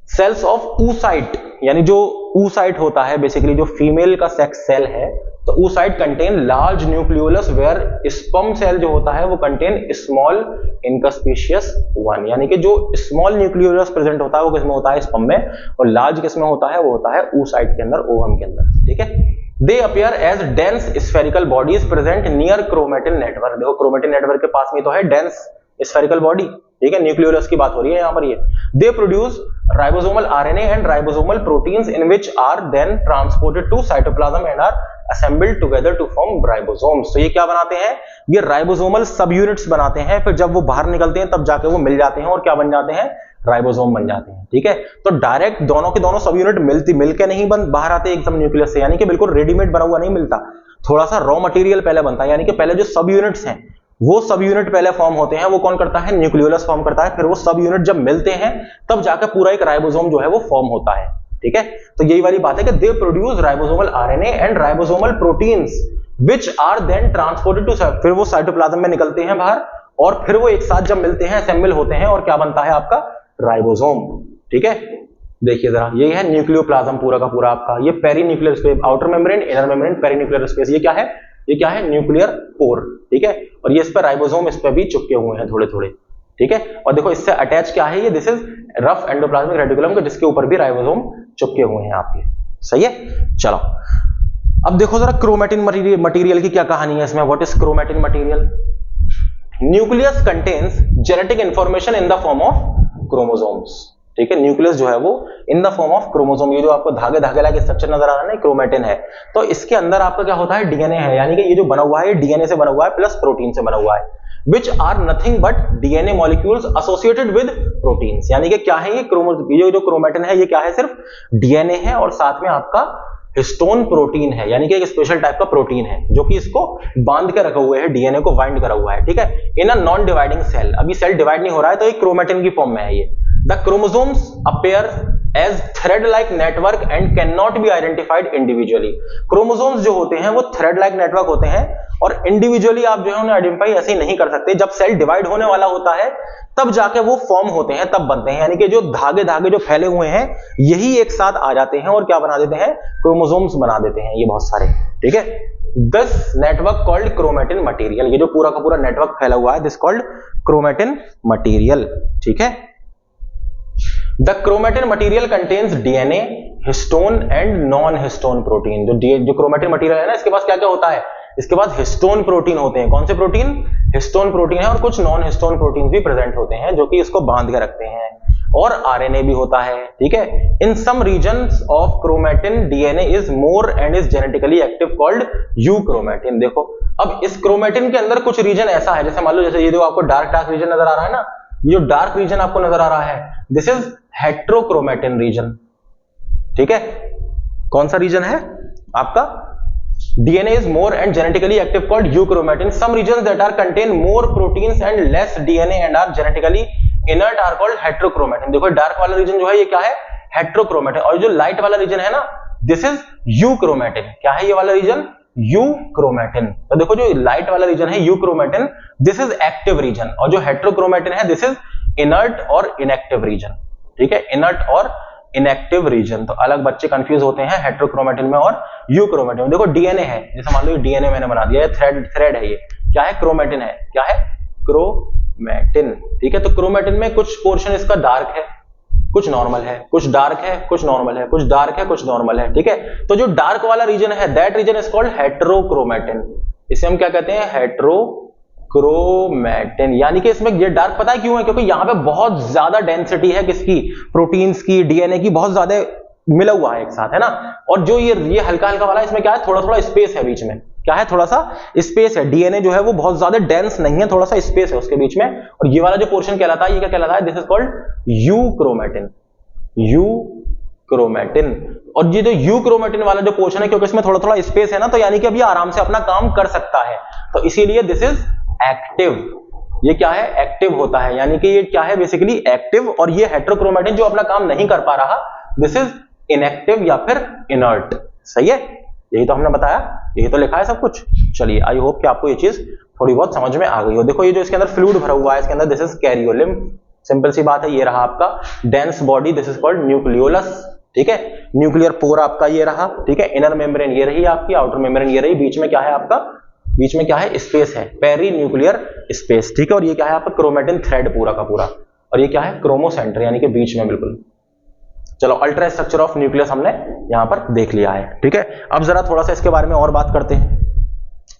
cells of oocyte, यानी जो oocyte होता है बेसिकली जो फीमेल का सेक्स सेल है, तो oocyte contain large nucleolus where sperm cell जो होता है वो कंटेन स्मॉल इनकस्पिशियस वन, यानी कि जो स्मॉल न्यूक्लियोलस प्रेजेंट होता है वो किसमें होता है, स्पर्म में, और लार्ज किसमें होता है, वो होता है oocyte के अंदर, ओवम के अंदर, ठीक है। They appear as dense spherical bodies present near chromatin network। देखो chromatin network के पास में तो है dense spherical body, ठीक है, न्यूक्लियोलस की बात हो रही है यहाँ पर ये। They produce ribosomal RNA and ribosomal proteins in which are then transported to cytoplasm and are assembled together to form ribosomes। तो ये क्या बनाते हैं, ये राइबोसोमल सब यूनिट्स बनाते हैं, फिर जब वो बाहर निकलते हैं तब जाके वो मिल जाते हैं और क्या बन जाते हैं, राइबोसोम बन जाते हैं, ठीक है। तो डायरेक्ट दोनों के दोनों सब यूनिट मिलके नहीं बाहर आते एकदम न्यूक्लियस से, यानी कि बिल्कुल रेडीमेड बना हुआ नहीं मिलता, थोड़ा सा रॉ मटेरियल पहले बनता है, यानी कि पहले जो सब यूनिट्स हैं वो सब यूनिट पहले फॉर्म होते हैं, वो कौन करता है, न्यूक्लियोलस फॉर्म करता है, फिर वो सब यूनिट जब मिलते हैं तब जाकर पूरा एक राइबोसोम जो है वो फॉर्म होता है, ठीक है। तो यही वाली बात है कि they produce ribosomal RNA and ribosomal proteins which are then transported to, फिर वो साइटोप्लाज्म में निकलते हैं बाहर और फिर वो एक साथ जब मिलते हैं असेंबल होते हैं और क्या बनता है आपका राइबोसोम, ठीक है। देखिए जरा, ये है न्यूक्लियोप्लाज्म पूरा का पूरा आपका, ये perinuclear space, outer membrane, inner membrane, perinuclear space, ये क्या है, ये क्या है, न्यूक्लियर पोर, ठीक है। और ये इस पर राइबोसोम इस पर भी चिपके हुए हैं थोड़े थोड़े, ठीक है। और देखो इससे अटैच क्या है, ये this is rough endoplasmic reticulum, जिसके ऊपर भी राइबोसोम चिपके हुए हैं आपके, सही है। चलो अब देखो जरा क्रोमैटिन मटेरियल की क्या कहानी है इसमें। What is chromatin material? Nucleus contains genetic information in the form of chromosomes, ठीक है। न्यूक्लियस जो है वो in the form of chromosome, ये जो आपको धागे धागे लाइक स्ट्रक्चर नजर आ रहा है ना, क्रोमैटिन है। तो इसके अंदर आपका क्या होता है, डीएनए है, यानी कि ये जो बना हुआ है डीएनए से बना हुआ है प्लस प्रोटीन से बना हुआ है, which are nothing but DNA molecules associated with proteins, यानी कि क्या है ये जो क्रोमैटिन है ये क्या है, सिर्फ डीएनए है और साथ में आपका हिस्टोन प्रोटीन है, यानी कि एक स्पेशल टाइप का प्रोटीन है जो कि इसको बांध के रखा हुआ है, डीएनए को बाइंड करा हुआ है, ठीक है। इन अ नॉन डिवाइडिंग सेल, अभी सेल डिवाइड नहीं हो रहा है तो एक क्रोमैटिन की फॉर्म में है ये। The chromosomes appear as thread like network and can not be identified individually. Chromosomes जो होते हैं वो थ्रेड लाइक नेटवर्क होते हैं और इंडिविजुअली आप जो है उन्हें आइडेंटिफाई ऐसे ही नहीं कर सकते। जब सेल डिवाइड होने वाला होता है तब जाके वो फॉर्म होते हैं, तब बनते हैं, यानी कि जो धागे धागे जो फैले हुए हैं यही एक साथ आ जाते हैं और क्या बना देते हैं, क्रोमोसोम्स बना देते हैं ये बहुत सारे, ठीक है। This network called chromatin material, ये जो पूरा का पूरा नेटवर्क फैला हुआ है दिस कॉल्ड क्रोमैटिन मटेरियल, ठीक है। The chromatin material contains DNA, histone and non histone protein. जो क्रोमैटिन मटेरियल है ना, इसके पास क्या क्या होता है, इसके बाद हिस्टोन प्रोटीन होते हैं। कौन से प्रोटीन, हिस्टोन प्रोटीन है, और कुछ नॉन हिस्टोन प्रोटीन भी प्रेजेंट होते हैं जो कि इसको बांध के रखते हैं, और आरएनए भी होता है, ठीक है। In some regions of chromatin DNA is more and is genetically active called euchromatin. देखो अब इस क्रोमैटिन के अंदर कुछ रीजन ऐसा है, जैसे मान लो जैसे ये जो आपको डार्क रीजन नजर आ रहा है ना, ये जो डार्क रीजन आपको नजर आ रहा है दिस इज हेट्रोक्रोमैटिन रीजन, ठीक है। कौन सा रीजन है आपका, DNA is more and genetically active called euchromatin. Some regions that are contain more proteins and less DNA and are genetically inert are called heterochromatin. देखो डार्क वाला reason जो है ये क्या है, हेट्रोक्रोमैटिन, और जो लाइट वाला रीजन है ना दिस इज यूक्रोमैटिन। क्या है ये वाला रीजन, यूक्रोमैटिन। तो देखो जो लाइट वाला रीजन है euchromatin this is active region, और जो हेट्रोक्रोमैटिन है दिस इज इनर्ट और इनएक्टिव रीजन, ठीक है। इनर्ट और इनएक्टिव रीजन, तो अलग बच्चे कंफ्यूज होते हैं हेट्रोक्रोमैटिन में और यूक्रोमैटिन में। देखो डीएनए है, जैसे मान लो डीएनए मैंने बना दिया, थ्रेड है, ये क्या है, क्रोमैटिन है, क्या है, क्रोमैटिन, ठीक है। तो क्रोमैटिन में कुछ पोर्शन इसका डार्क है, कुछ नॉर्मल है, कुछ डार्क है, कुछ नॉर्मल है, कुछ डार्क है, कुछ नॉर्मल है, ठीक है। तो जो डार्क वाला रीजन है that region is called heterochromatin. इसे हम क्या कहते हैं, हेट्रोक्रोमैटिन, यानी कि इसमें ये डार्क पता है क्यों है, क्योंकि यहां पे बहुत ज्यादा डेंसिटी है किसकी, प्रोटीन्स की, डीएनए की, बहुत ज्यादा मिला हुआ है एक साथ, है ना। और जो ये हल्का हल्का वाला इसमें क्या है, थोड़ा थोड़ा स्पेस है बीच में, क्या है, थोड़ा सा स्पेस है। डीएनए जो है वो बहुत ज्यादा डेंस नहीं है, थोड़ा सा स्पेस है उसके बीच में, और ये वाला जो पोर्शन कहलाता है ये क्या कहलाता है, this is called euchromatin, euchromatin. और ये जो यूक्रोमैटिन वाला जो पोर्शन है क्योंकि इसमें थोड़ा थोड़ा स्पेस है ना, तो यानी कि अब ये आराम से अपना काम कर सकता है, तो इसीलिए दिस इज एक्टिव। ये क्या है, एक्टिव होता है, यानी कि ये क्या है, बेसिकली एक्टिव। और ये हेट्रोक्रोमैटिन जो अपना काम नहीं कर पा रहा दिस इज इनएक्टिव या फिर इनर्ट, सही है। यही तो हमने बताया, यही तो लिखा है सब कुछ। चलिए आई होप कि आपको ये चीज थोड़ी बहुत समझ में आ गई हो। देखो ये जो इसके अंदर फ्लूइड भरा हुआ है इसके अंदर दिस इज कैरियोलिम्फ, सिंपल सी बात है, ये रहा आपका dense body, this is called nucleolus, ठीक है। न्यूक्लियर पोर आपका ये रहा, ठीक है। इनर मेम्ब्रेन ये रही आपकी, आउटर मेम्ब्रेन ये रही, बीच में क्या है आपका, बीच में क्या है, स्पेस है, पेरी न्यूक्लियर स्पेस, ठीक है। और ये क्या है आपका क्रोमैटिन थ्रेड पूरा का पूरा, और ये क्या है, क्रोमोसेंटर, यानी कि बीच में बिल्कुल। चलो अल्ट्रा स्ट्रक्चर ऑफ न्यूक्लियस हमने यहां पर देख लिया है, ठीक है। अब जरा थोड़ा सा इसके बारे में और बात करते हैं।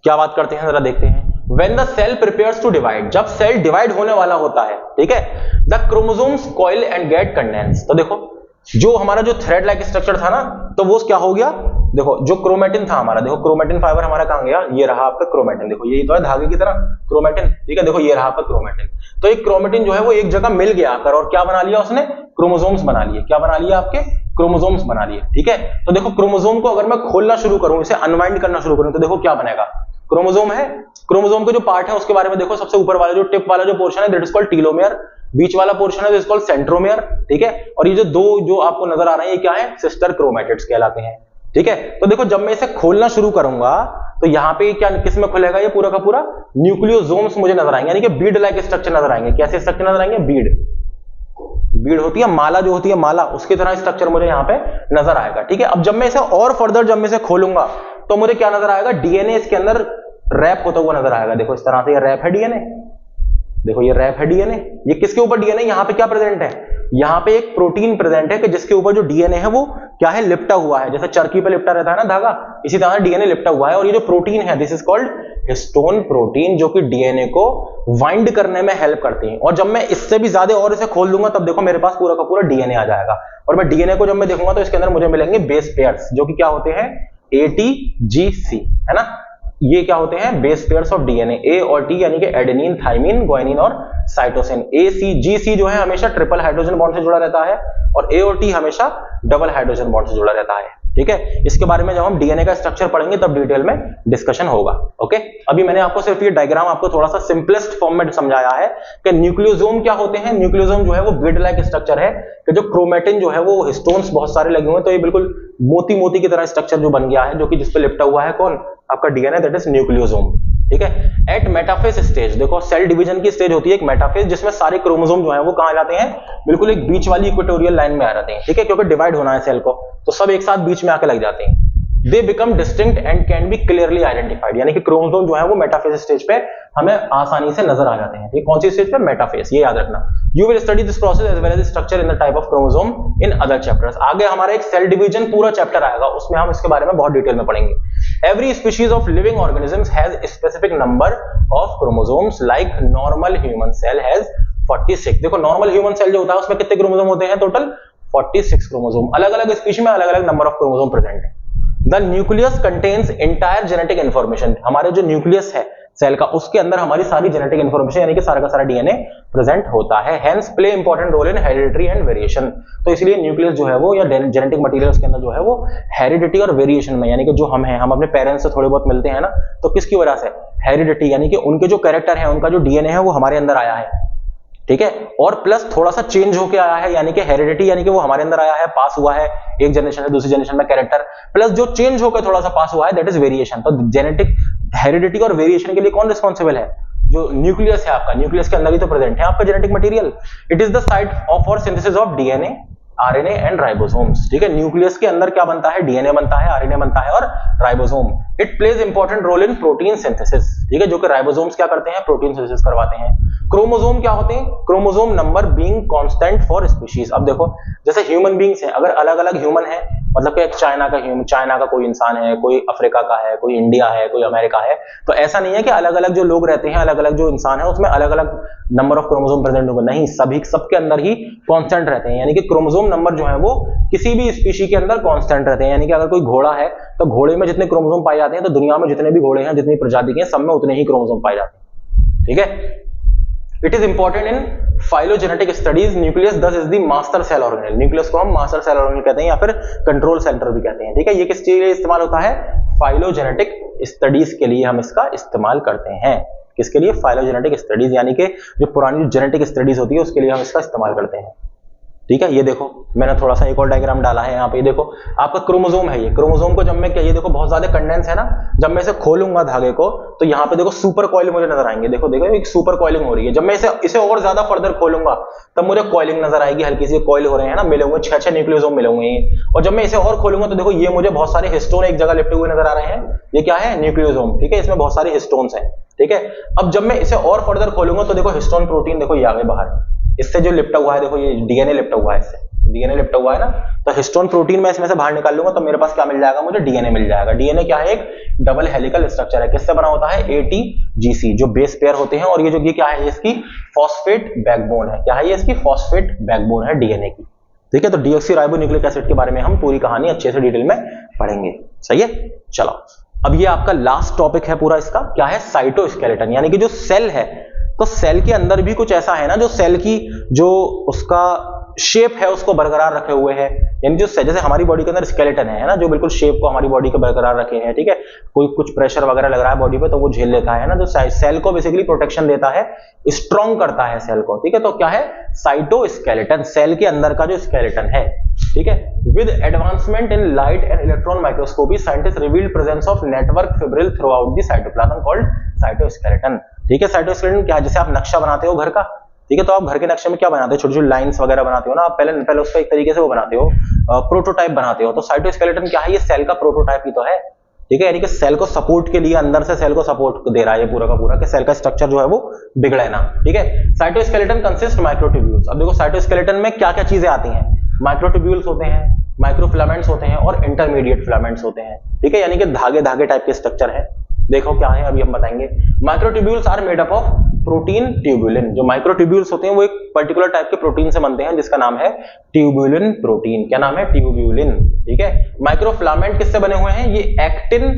क्या बात करते हैं जरा देखते हैं। When the cell prepares to divide, जब सेल डिवाइड होने वाला होता है, ठीक है, the chromosomes coil and get condensed। तो देखो जो हमारा जो थ्रेड लाइक स्ट्रक्चर था ना, तो वो क्या हो गया, देखो जो क्रोमैटिन था हमारा, देखो क्रोमैटिन फाइबर हमारा कहां गया, ये रहा आपका क्रोमैटिन, देखो यही तो है धागे की तरह क्रोमैटिन, ठीक है। देखो ये रहा आपका क्रोमैटिन, तो एक क्रोमैटिन जो है वो एक जगह मिल गया आकर, और क्या बना लिया उसने, क्रोमोसोम्स बना लिए। क्या बना लिया, आपके क्रोमोसोम्स बना लिए, ठीक है। तो देखो क्रोमोसोम को अगर मैं खोलना शुरू करूं, इसे अनवाइंड करना शुरू करूं, तो देखो क्या बनेगा, क्रोमोसोम है, क्रोमोसोम के जो पार्ट है उसके बारे में देखो, सबसे ऊपर वाला जो टिप वाला जो पोर्शन है दैट इज कॉल्ड टीलोमेयर, बीच वाला पोर्शन है दैट इज कॉल्ड सेंट्रोमेयर, ठीक है, और ये जो दो जो आपको नजर आ रहे हैं ये क्या है, सिस्टर क्रोमैटिड्स कहलाते हैं, ठीक है। तो देखो जब मैं इसे खोलना शुरू करूंगा तो यहाँ पे क्या किस में खुलेगा, ये पूरा का पूरा न्यूक्लियोसोम्स मुझे नजर आएंगे, यानी कि बीड लाइक स्ट्रक्चर नजर आएंगे। कैसे स्ट्रक्चर नजर आएंगे, बीड होती है, माला जो होती है माला, उसकी तरह स्ट्रक्चर मुझे यहाँ पे नजर आएगा, ठीक है। अब जब मैं इसे और फर्दर जब मैं इसे खोलूंगा तो मुझे क्या नजर आएगा, डीएनए इसके अंदर रैप होता हुआ नजर आएगा। देखो इस तरह से ये रैप है डीएनए, देखो ये रैप है डीएनए। ये किसके ऊपर डीएनए, यहाँ पे क्या प्रेजेंट है, यहाँ पे एक प्रोटीन प्रेजेंट है कि जिसके ऊपर जो डीएनए है वो क्या है, लिपटा हुआ है, जैसे चरखी पे लिपटा रहता है ना धागा, इसी तरह डीएनए लिपटा हुआ है। और ये जो प्रोटीन है this is called histone protein, जो कि डीएनए को वाइंड करने में हेल्प करती है। और जब मैं इससे भी ज्यादा और इसे खोल दूंगा तब देखो मेरे पास पूरा का पूरा डीएनए आ जाएगा। और मैं डीएनए को जब मैं देखूंगा तो इसके अंदर मुझे मिलेंगे बेस पेयर्स, जो कि क्या होते हैं, ATGC, है ना। ये क्या होते हैं, बेस पेयर्स ऑफ डीएनए, ए और टी यानी कि एडेनिन, थाइमिन, गुआनिन और साइटोसिन। ACGC जो है हमेशा ट्रिपल हाइड्रोजन बॉन्ड से जुड़ा रहता है और ए और टी हमेशा डबल हाइड्रोजन बॉन्ड से जुड़ा रहता है, ठीक है। इसके बारे में जब हम डीएनए का स्ट्रक्चर पढ़ेंगे तब डिटेल में डिस्कशन होगा, ओके। अभी मैंने आपको सिर्फ ये डायग्राम आपको थोड़ा सा सिंपलेस्ट फॉर्म में समझाया है कि न्यूक्लियोसोम क्या होते हैं। न्यूक्लियोसोम जो है वो बीड लाइक स्ट्रक्चर है कि जो क्रोमेटिन जो है वो हिस्टोन्स बहुत सारे लगे हुए हैं, तो ये बिल्कुल मोती मोती की तरह स्ट्रक्चर जो बन गया है, जो कि जिसपे लिपटा हुआ है कौन, आपका डीएनए, दैट इज न्यूक्लियोसोम, ठीक है। एट मेटाफेज स्टेज, देखो सेल डिवीजन की स्टेज होती है एक मेटाफेज, जिसमें सारे क्रोमोसोम जो है वो कहां जाते हैं, बिल्कुल एक बीच वाली इक्वेटोरियल लाइन में आ जाते हैं, ठीक है, क्योंकि डिवाइड होना है सेल को, तो सब एक साथ बीच में आके लग जाते हैं। They become distinct and can be clearly identified, यानी कि क्रोमोसोम जो है वो मेटाफेज स्टेज पे हमें आसानी से नजर आ जाते हैं, ठीक। कौन सी स्टेज पे, मेटाफेज, ये याद रखना। You will study this process as well as structure in the type of chromosome in other chapters. आगे हमारा एक सेल डिवीजन पूरा चैप्टर आएगा, उसमें हम इसके बारे में बहुत डिटेल में पढ़ेंगे। Every species of living organisms has a specific number of chromosomes, like normal human cell has 46। देखो नॉर्मल ह्यूमन सेल जो होता है उसमें कितने क्रोमोसोम होते हैं, टोटल 46 क्रोमोसोम। अलग अलग स्पीशी में अलग अलग नंबर ऑफ क्रोमोसोम प्रेजेंट है। The nucleus contains entire genetic information, हमारे जो न्यूक्लियस है सेल का उसके अंदर हमारी सारी जेनेटिक इंफॉर्मेशन यानी कि सारा का सारा डीएनए प्रेजेंट होता है। Hence play important role in heredity and variation, तो इसलिए न्यूक्लियस जो है वो या जेनेटिक मटेरियल उसके अंदर जो है वो हेरिडिटी और वेरिएशन में, यानी कि जो हम हैं, हम अपने पेरेंट्स से थोड़े बहुत मिलते हैं ना, तो किसकी वजह से, हेरिडिटी, यानी कि उनके जो कैरेक्टर है, उनका जो डीएनए है वो हमारे अंदर आया है, ठीक है। और प्लस थोड़ा सा चेंज होके आया है, यानी कि हेरिडिटी यानी कि वो हमारे अंदर आया है, पास हुआ है एक जनरेशन से दूसरी जनरेशन में कैरेक्टर, प्लस जो चेंज होकर थोड़ा सा पास हुआ है दैट इज वेरिएशन। तो जेनेटिक हेरिडिटी और वेरिएशन के लिए कौन रिस्पॉन्सिबल है, जो न्यूक्लियस है आपका, न्यूक्लियस के अंदर ही तो प्रेजेंट है आपका genetic material. It is the site of for synthesis of DNA, RNA and ribosomes, ठीक है। न्यूक्लियस के अंदर क्या बनता है, डीएनए बनता है, आरएनए बनता है और ribosome. It plays important role in protein synthesis, ठीक है, जो कि राइबोसोम्स क्या करते हैं, प्रोटीन सिंथेसिस करवाते हैं। क्रोमोसोम क्या होते हैं, chromosome number being constant for species. अब देखो जैसे ह्यूमन बीइंग्स हैं, अगर अलग अलग ह्यूमन है, मतलब कि एक चाइना का कोई इंसान है, कोई अफ्रीका का है, कोई इंडिया है, कोई अमेरिका है, तो ऐसा नहीं है कि अलग अलग जो लोग रहते हैं, अलग अलग जो इंसान है उसमें अलग अलग नंबर ऑफ क्रोमोसोम प्रेजेंट होंगे, नहीं, सभी सबके अंदर ही कांस्टेंट रहते हैं, यानी कि क्रोमोसोम नंबर जो है वो किसी भी स्पीशी के अंदर कांस्टेंट रहते हैं। यानी कि अगर कोई घोड़ा है तो घोड़े में जितने क्रोमोसोम पाए जाते हैं, तो दुनिया में जितने भी घोड़े हैं, जितनी प्रजाति के हैं, सब में उतने ही क्रोमोसोम पाए जाते हैं, ठीक है। It is important in phylogenetic studies. Nucleus thus is the master cell organelle, nucleus को हम मास्टर सेल ऑर्गेनेल कहते हैं या फिर कंट्रोल सेंटर भी कहते हैं, ठीक है। ये किस चीज के लिए इस्तेमाल होता है, फाइलोजेनेटिक स्टडीज के लिए हम इसका इस्तेमाल करते हैं। किसके लिए, फाइलोजेनेटिक स्टडीज, यानी कि जो पुरानी जेनेटिक स्टडीज होती है उसके लिए हम इसका इस्तेमाल करते हैं, ठीक है। ये देखो मैंने थोड़ा सा एक और डायग्राम डाला है यहाँ पे, देखो आपका क्रोमोसोम है, ये क्रोमोसोम को जब मैं, ये देखो बहुत ज्यादा कंडेंस है ना, जब मैं इसे खोलूंगा धागे को तो यहाँ पे देखो सुपर कॉइल मुझे नजर आएंगे, देखो देखो एक सुपर कॉइलिंग हो रही है। जब मैं इसे और ज्यादा फर्दर खोलूंगा तब मुझे कॉइलिंग नजर आएगी, हल्की सी कॉइल हो रहे हैं ना, मिले हुए 6 न्यूक्लियोसोम मिले हुए हैं। और जब मैं इसे और खोलूंगा तो देखो ये मुझे बहुत सारे हिस्टोन एक जगह लिपटे हुए नजर आ रहे हैं, ये क्या है, न्यूक्लियोसोम, ठीक है, इसमें बहुत सारे हिस्टोन्स हैं, ठीक है। अब जब मैं इसे और फर्दर खोलूंगा तो देखो हिस्टोन प्रोटीन, देखो ये आ गए बाहर, इससे जो लिपटा हुआ है, देखो ये डीएनए लिपटा हुआ है, इससे डीएनए लिपटा हुआ है ना, तो हिस्टोन प्रोटीन में इसमें से बाहर निकाल लूंगा तो मेरे पास क्या मिल जाएगा, मुझे डीएनए मिल जाएगा। डीएनए क्या है, एक डबल हेलिकल स्ट्रक्चर है, किससे बना होता है, ATGC, जो बेस पेयर होते हैं, और ये जो ये क्या है, इसकी फॉस्फेट बैकबोन है, क्या है ये, इसकी फॉस्फेट बैकबोन है डीएनए की, ठीक है। तो डीऑक्सी राइबोन्यूक्लिक एसिड के बारे में हम पूरी कहानी अच्छे से डिटेल में पढ़ेंगे, सही है। चलो अब ये आपका लास्ट टॉपिक है पूरा, इसका क्या है, साइटोस्केलेटन, यानी कि जो सेल है, तो सेल के अंदर भी कुछ ऐसा है ना, जो सेल की जो उसका शेप है उसको बरकरार रखे हुए है, यानी जो जैसे हमारी बॉडी के अंदर स्केलेटन है ना, जो बिल्कुल शेप को हमारी बॉडी के बरकरार रखे हैं, ठीक है, कोई कुछ प्रेशर वगैरह लग रहा है बॉडी पे तो वो झेल लेता है ना, जो सेल को बेसिकली प्रोटेक्शन देता है, स्ट्रॉन्ग करता है सेल को, ठीक है, तो क्या है साइटोस्केलेटन, सेल के अंदर का जो स्केलेटन है, ठीक है। With advancement in light and electron microscopy scientist revealed presence of network fibril through out the cytoplasm called cytoskeleton, ठीक है। साइटोस्केलेटन क्या है, जैसे आप नक्शा बनाते हो घर का, ठीक है, तो आप घर के नक्शे में क्या बनाते हो, छोटी छोटी लाइंस वगैरह बनाते हो ना, आप पहले उसका एक तरीके से वो बनाते हो, प्रोटोटाइप बनाते हो, तो साइटोस्केलेटन क्या है, ये सेल का प्रोटोटाइप ही तो है, ठीक है, यानी कि सेल को सपोर्ट के लिए अंदर से सेल को सपोर्ट दे रहा है ये पूरा का पूरा, कि सेल का स्ट्रक्चर जो है वो बिगड़े ना, ठीक है। साइटोस्केलेटन कंसिस्ट माइक्रोट्यूब्यूल्स, अब देखो साइटोस्केलेटन में क्या क्या चीजें आती हैं, माइक्रोट्यूब्यूल्स होते हैं, माइक्रोफिलामेंट्स होते हैं और इंटरमीडिएट फिलामेंट्स होते हैं, ठीक है, यानी कि धागे धागे टाइप के स्ट्रक्चर है। देखो क्या है अभी हम बताएंगे। Microtubules are made up of protein tubulin, जो माइक्रोट्यूब्यूल्स होते हैं वो एक पर्टिकुलर टाइप के प्रोटीन से बनते हैं जिसका नाम है ट्यूबुलिन प्रोटीन, क्या नाम है, ट्यूबुलिन, ठीक है। माइक्रोफिलामेंट किससे बने हुए हैं, ये actin,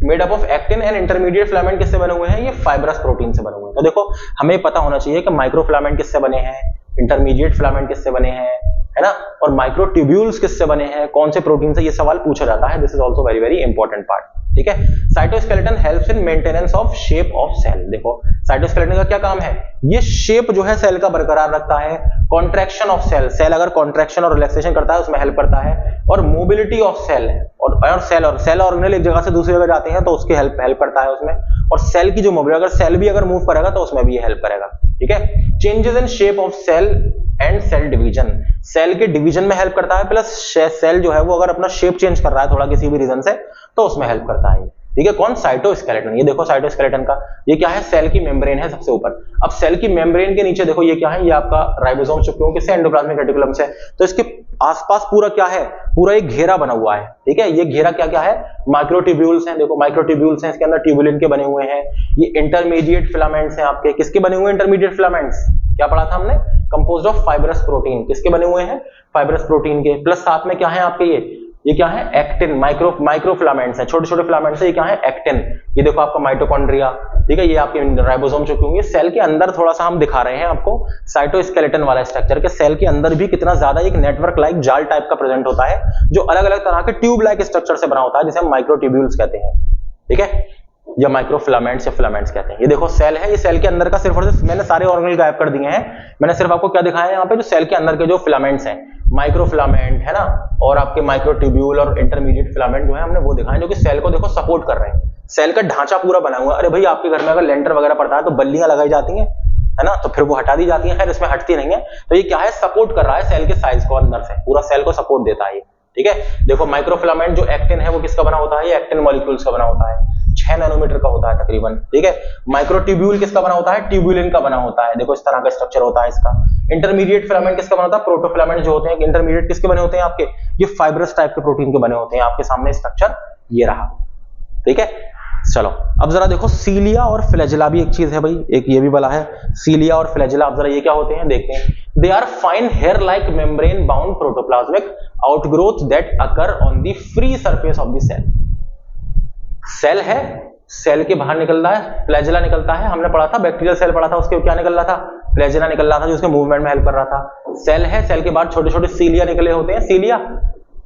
made up of actin, and intermediate filament किससे बने हुए हैं, ये फाइब्रस प्रोटीन से बने हुए हैं। तो देखो हमें पता होना चाहिए कि माइक्रोफिलामेंट किससे बने हैं, इंटरमीडिएट फिलामेंट किससे बने हैं, है ना, और माइक्रोट्यूब्यूल्स किससे बने हैं, कौन से प्रोटीन से, ये सवाल पूछा जाता है। This is also very very important part, ठीक है। Cytoskeleton helps in maintenance of shape of cell, देखो साइटोस्केलेटन का क्या काम है, ये शेप जो है सेल का बरकरार रखता है, कॉन्ट्रैक्शन ऑफ सेल, सेल अगर कॉन्ट्रैक्शन और रिलैक्सेशन करता है उसमें हेल्प करता है, और मोबिलिटी ऑफ सेल, और सेल ऑर्गेनेल एक जगह से दूसरी जगह जाते हैं तो उसकी हेल्प करता है उसमें, और सेल की जो मोबिलिटी, अगर सेल भी अगर मूव करेगा तो उसमें भी ये हेल्प करेगा, ठीक है। Changes in shape of cell and cell division, cell के डिवीजन में हेल्प करता है, प्लस सेल जो है वो अगर अपना शेप चेंज कर रहा है थोड़ा किसी भी रीजन से तो उसमें हेल्प करता है, ठीक है। कौन, साइटोस्केलेटन, ये देखो साइटोस्केलेटन का ये क्या है, सेल की मेम्ब्रेन है सबसे ऊपर। अब सेल की मेम्ब्रेन के नीचे देखो ये क्या है, ये आपका राइबोसोम, क्योंकि किससे, एंडोप्लाज्मिक रेटिकुलम से, तो इसके आसपास पूरा क्या है, पूरा एक घेरा बना हुआ है, ठीक है। ये घेरा क्या क्या है, माइक्रोट्यूब्यूल्स हैं, देखो माइक्रोट्यूब्यूल्स हैं, इसके अंदर ट्यूबुलिन के बने हुए हैं। ये इंटरमीडिएट फिलामेंट्स हैं आपके, किसके बने हुए हैं इंटरमीडिएट फिलामेंट्स, क्या पढ़ा था हमने, कंपोज्ड ऑफ फाइब्रस प्रोटीन, किसके बने हुए हैं, फाइब्रस प्रोटीन के, प्लस साथ में क्या है आपके ये क्या है, एक्टिन, माइक्रोफिलामेंट्स हैं, छोटे छोटे फिलामेंट्स है, ये क्या है, एक्टिन, ये देखो आपका माइटोकॉन्ड्रिया, ठीक है, ये आपके राइबोसोम जो होंगे, सेल के अंदर थोड़ा सा हम दिखा रहे हैं आपको साइटोस्केलेटन वाला स्ट्रक्चर, के सेल के अंदर भी कितना ज्यादा एक नेटवर्क लाइक जाल टाइप का प्रेजेंट होता है, जो अलग अलग तरह के ट्यूब लाइक स्ट्रक्चर से बना होता है, जिसे हम माइक्रोट्यूब्यूल्स कहते हैं, ठीक है, या माइक्रोफिलामेंट्स या फिलामेंट्स कहते हैं। ये देखो सेल है, ये सेल के अंदर का सिर्फ और सिर्फ, मैंने सारे ऑर्गेनल गायब कर दिए हैं, मैंने सिर्फ आपको क्या दिखाया है यहाँ पे, जो सेल के अंदर के जो फिलामेंट्स हैं, माइक्रोफिलामेंट है ना, और आपके माइक्रोट्यूब्यूल और इंटरमीडिएट फिलामेंट जो है हमने वो दिखाए, जो कि सेल को देखो सपोर्ट कर रहे हैं, सेल का ढांचा पूरा बना हुआ है। अरे भाई आपके घर में अगर लेंटर वगैरह पड़ता है तो बल्लियां लगाई जाती हैं, है ना, तो फिर वो हटा दी जाती है, खैर इसमें हटती नहीं है, तो ये क्या है, सपोर्ट कर रहा है सेल के साइज को, अंदर से पूरा सेल को सपोर्ट देता है, ठीक है। देखो माइक्रोफिलामेंट जो एक्टिन है वो किसका बना होता है, ये एक्टिन मॉलिक्यूल्स का बना होता है, 6 नैनोमीटर का होता है तकरीबन, ठीक है। माइक्रोट्यूब्यूल किसका बना होता है, ट्यूबुलिन का बना होता है, देखो इस तरह का स्ट्रक्चर होता है इसका। इंटरमीडिएट फिलामेंट किसका बना होता है, प्रोटोफिलामेंट जो होते हैं, इंटरमीडिएट किसके बने होते हैं आपके, ये फाइब्रस टाइप के प्रोटीन के बने होते हैं, आपके सामने स्ट्रक्चर ये रहा, ठीक है। चलो अब जरा देखो सीलिया और फ्लैजेला भी एक चीज है भाई, एक ये भी बला है सीलिया और फ्लैजेला, अब जरा ये क्या होते हैं देखते हैं। They are fine hair like membrane bound protoplasmic outgrowth that occur on the free surface of the cell. Cell है, सेल के बाहर निकल रहा है, फ्लैजेला निकलता है, हमने पढ़ा था बैक्टीरियल सेल पढ़ा था, उसके क्या निकल रहा था, फ्लैजेला निकल रहा था, जो उसके मूवमेंट में हेल्प कर रहा था। सेल है, सेल के बाद छोटे छोटे सीलिया निकले होते हैं,